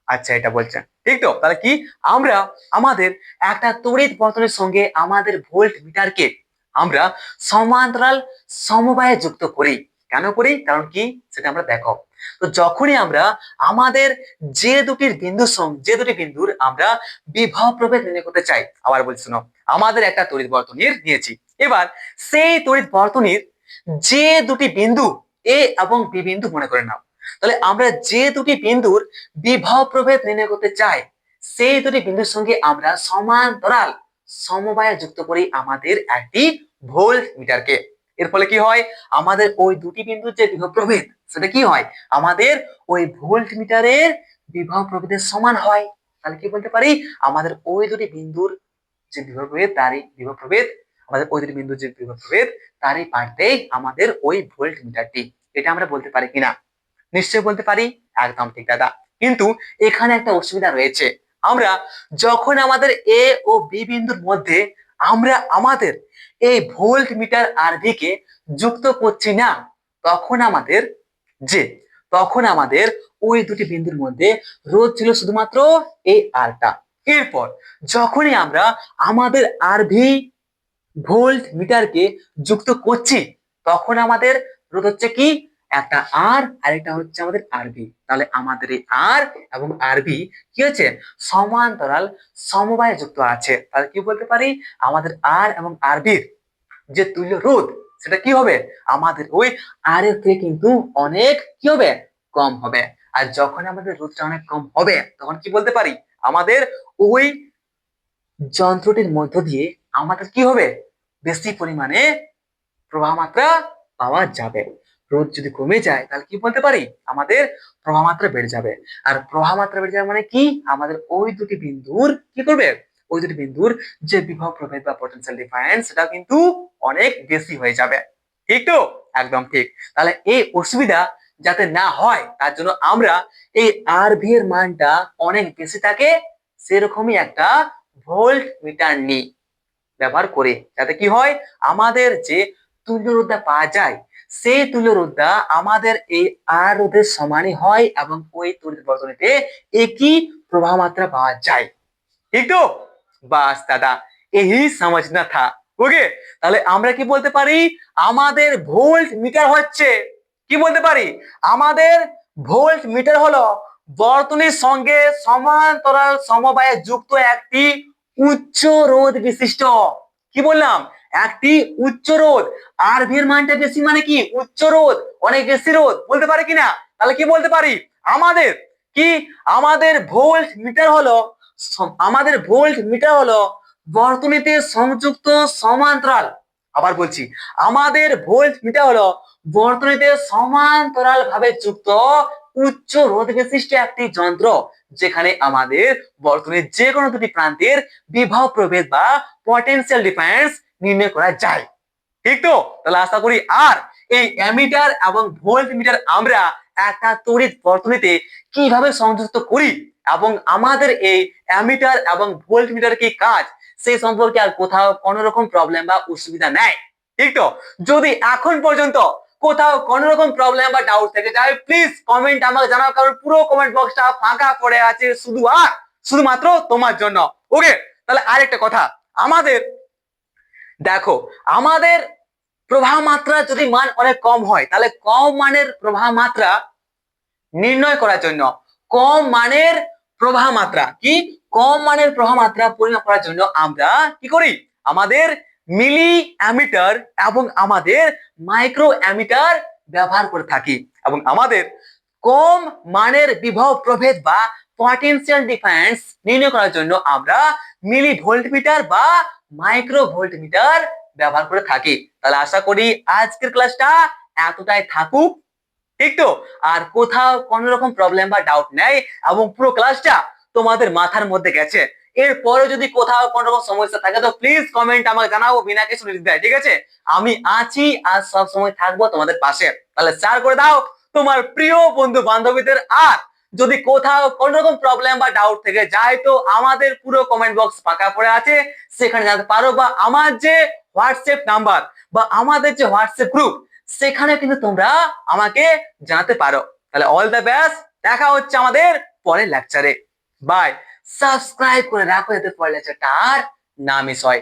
আচ্ছা এটা বলছেন, ঠিক তো। তাহলে কি, আমরা আমাদের একটা তড়িৎ বর্তনীর সঙ্গে আমাদের ভোল্ট মিটারকে আমরা সমান্তরাল সমবায়ে যুক্ত করি, কেন করি, কারণ কি সেটা আমরা দেখো। তো যখনই আমরা আমাদের যে দুটি বিন্দুর আমরা বিভব প্রভেদ নির্ণয় করতে চাই, আবার বলছি শোনো, আমাদের একটা তড়িৎ বর্তনীর নিয়েছি, এবার সেই তড়িৎ বর্তনীর যে দুটি বিন্দু এ এবং বি বিন্দু মনে করে নাও, তাহলে আমরা যে দুটি বিন্দুর বিভব প্রভেদ নির্ণয় করতে চাই, সেই দুটি বিন্দুর সঙ্গে আমরা সমান্তরাল সমবায়ে যুক্ত করি আমাদের একটি ভোল্ট মিটারকে। এর ফলে কি হয়, আমাদের ওই দুটি বিন্দুর যে বিভব প্রভেদ সেটা কি হয়, আমাদের ওই ভোল্ট মিটারের বিভব প্রভেদের সমান হয়। তাহলে কি বলতে পারি, আমাদের ওই দুটি বিন্দুর যে বিভব প্রভেদ তারই বিভব প্রভেদ, আমাদের ওই দুটি বিন্দুর যে বিভব প্রভেদ তারই পাঠ দেয় আমাদের ওই ভোল্ট মিটারটি। এটা আমরা বলতে পারি কিনা, নিশ্চয় বলতে পারি, একদম ঠিক দাদা। কিন্তু এখানে একটা অসুবিধা রয়েছে, আমরা যখন আমাদের এ ও বি বিন্দুর মধ্যে আমরা আমাদের এই ভোল্ট মিটার আরভি কে যুক্ত করছি না, তখন আমাদের যে তখন আমাদের ওই দুটি বিন্দুর মধ্যে রোধ ছিল শুধুমাত্র এই আরটা। এরপর যখনই আমরা আমাদের আরভি ভোল্ট মিটারকে যুক্ত করছি, তখন আমাদের রোধ হচ্ছে কি, একটা আর আরেকটা হচ্ছে আমাদের আরবি। তাহলে আমাদের এই আর এবং আরবি কি হচ্ছে, সমান্তরাল সমবায়ে যুক্ত আছে। তাহলে কি বলতে পারি, আমাদের আর এবং আরবির যে তুল্য রোধ সেটা কি হবে, আমাদের ওই আর এর থেকে কিন্তু অনেক কি হবে, কম হবে। আর যখন আমাদের রোধটা অনেক কম হবে, তখন কি বলতে পারি, আমাদের ওই যন্ত্রটির মধ্য দিয়ে আমাদের কি হবে, বেশি পরিমাণে প্রবাহ মাত্রা পাওয়া যাবে। রোধ যদি কমে যায় তাহলে কি বলতে পারি, আমাদের প্রবাহ মাত্রা বেড়ে যাবে। আর প্রবাহ মাত্রা বেড়ে যাবে মানে কি, আমাদের ওই দুটি বিন্দুর কি করবে, ওই দুটি বিন্দুর যে বিভব প্রভেদ বা পটেনশিয়াল ডিফারেন্স সেটা কিন্তু অনেক বেশি হয়ে যাবে, ঠিক তো, একদম ঠিক। তাহলে এই অসুবিধা যাতে না হয় তার জন্য আমরা এই আর ভি এর মানটা অনেক বেশি থাকে সেরকমই একটা ভোল্ট মিটার নিই, ব্যবহার করে, যাতে কি হয়, আমাদের যে তুল্য রোধটা পাওয়া যায় সেই তুল্য রোধটা আমাদের এই আর রোধের সমানই হয় এবং ওই তড়িৎ বর্তনীতে একই প্রবাহ মাত্রা পাওয়া যায়, ঠিক তো। বাস দাদা, यही समझना था। ওকে, তাহলে আমরা কি বলতে পারি, আমাদের ভোল্ট মিটার হচ্ছে, কি বলতে পারি, আমাদের ভোল্ট মিটার হলো বর্তনীর সঙ্গে সমান্তরাল সমবায়ে যুক্ত একটি উচ্চ রোধ বিশিষ্ট, কি বললাম, একটি উচ্চ রোধ। আর ভি এর মানটা বেশি মানে কি উচ্চ রোধ, অনেক বেশি রোধ বলতে পারি কিনা? তাহলে কি বলতে পারি, আমাদের কি, আমাদের ভোল্ট মিটার হলো, আমাদের ভোল্ট মিটার হলো বর্তনীতে সংযুক্ত সমান্তরাল, আবার বলছি, আমাদের ভোল্ট মিটার হলো বর্তনীতে সমান্তরাল ভাবে যুক্ত উচ্চ রোধ বিশিষ্ট একটি যন্ত্র, যেখানে আমাদের বর্তনীর যে কোনো দুটি প্রান্তের বিভব প্রভেদ বা পটেনশিয়াল ডিফারেন্স নির্ণয় করা যায়। ঠিক তো? তাহলে আশা করি আর এই অ্যামিটার এবং ভোল্ট মিটার আমরা একটা তড়িৎ বর্তনীতে কিভাবে সংযুক্ত করি এবং আমাদের এই অ্যামিটার এবং ভোল্ট মিটার কি কাজ, সেই সম্পর্কে আর কোথাও কোনো রকম প্রবলেম বা অসুবিধা নাই। ঠিক তো? যদি এখন পর্যন্ত কোথাও কোনো রকম প্রবলেম বা ডাউট থেকে যায়, প্লিজ কমেন্ট আমাকে জানাও, কারণ পুরো কমেন্ট বক্সটা ফাঁকা পড়ে আছে শুধু আর শুধুমাত্র তোমার জন্য। ওকে, তাহলে আরেকটা কথা, আমাদের দেখো, আমাদের প্রবাহ মাত্রা যদি মান অনেক কম হয়, তাহলে কম মানের প্রবাহ মাত্রা নির্ণয় করার জন্য, কম মানের প্রবাহ মাত্রা কি, কম মানের প্রবাহ মাত্রা পরিমাপ করার জন্য আমরা কি করি, আমাদের মিলি অ্যামিটার এবং আমাদের মাইক্রো অ্যামিটার ব্যবহার করে থাকি। এবং আমাদের কম মানের বিভব প্রভেদ বা পটেনশিয়াল ডিফারেন্স নির্ণয় করার জন্য আমরা মিলি ভোল্টমিটার বা মাইক্রো ভোল্টমিটার ব্যবহার করে থাকি। তাহলে আশা করি আজকের ক্লাসটা এতটাই থাকুক। ঠিক তো? আর কোথাও কোন রকম প্রবলেম বা ডাউট নেই এবং পুরো ক্লাসটা তোমাদের মাথার মধ্যে গেছে। এরপরে যদি কোথাও কোন রকম সমস্যা থাকে তো প্লিজ কমেন্ট আমাকে জানাও বিনা কিছু নির্দ্বিধায়। ঠিক আছে? আমি আছি আর সব সময় থাকবো তোমাদের পাশে। তাহলে শেয়ার করে দাও তোমার প্রিয় বন্ধু বান্ধবীদের। আর যদি কোথাও কোন রকম প্রবলেম বা ডাউট থেকে যায় তো আমাদের পুরো কমেন্ট বক্স ফাঁকা পড়ে আছে, সেখানে জানাতে পারো, বা আমার যে হোয়াটসঅ্যাপ নাম্বার বা আমাদের যে হোয়াটসঅ্যাপ গ্রুপ, সেখানে কিন্তু তোমরা আমাকে জানাতে পারো। তাহলে অল দ্য বেস্ট, দেখা হচ্ছে আমাদের পরের লেকচারে। বাই। সাবস্ক্রাইব করে রাখো যাতে পরের লেকচারটা আর না মিস হয়।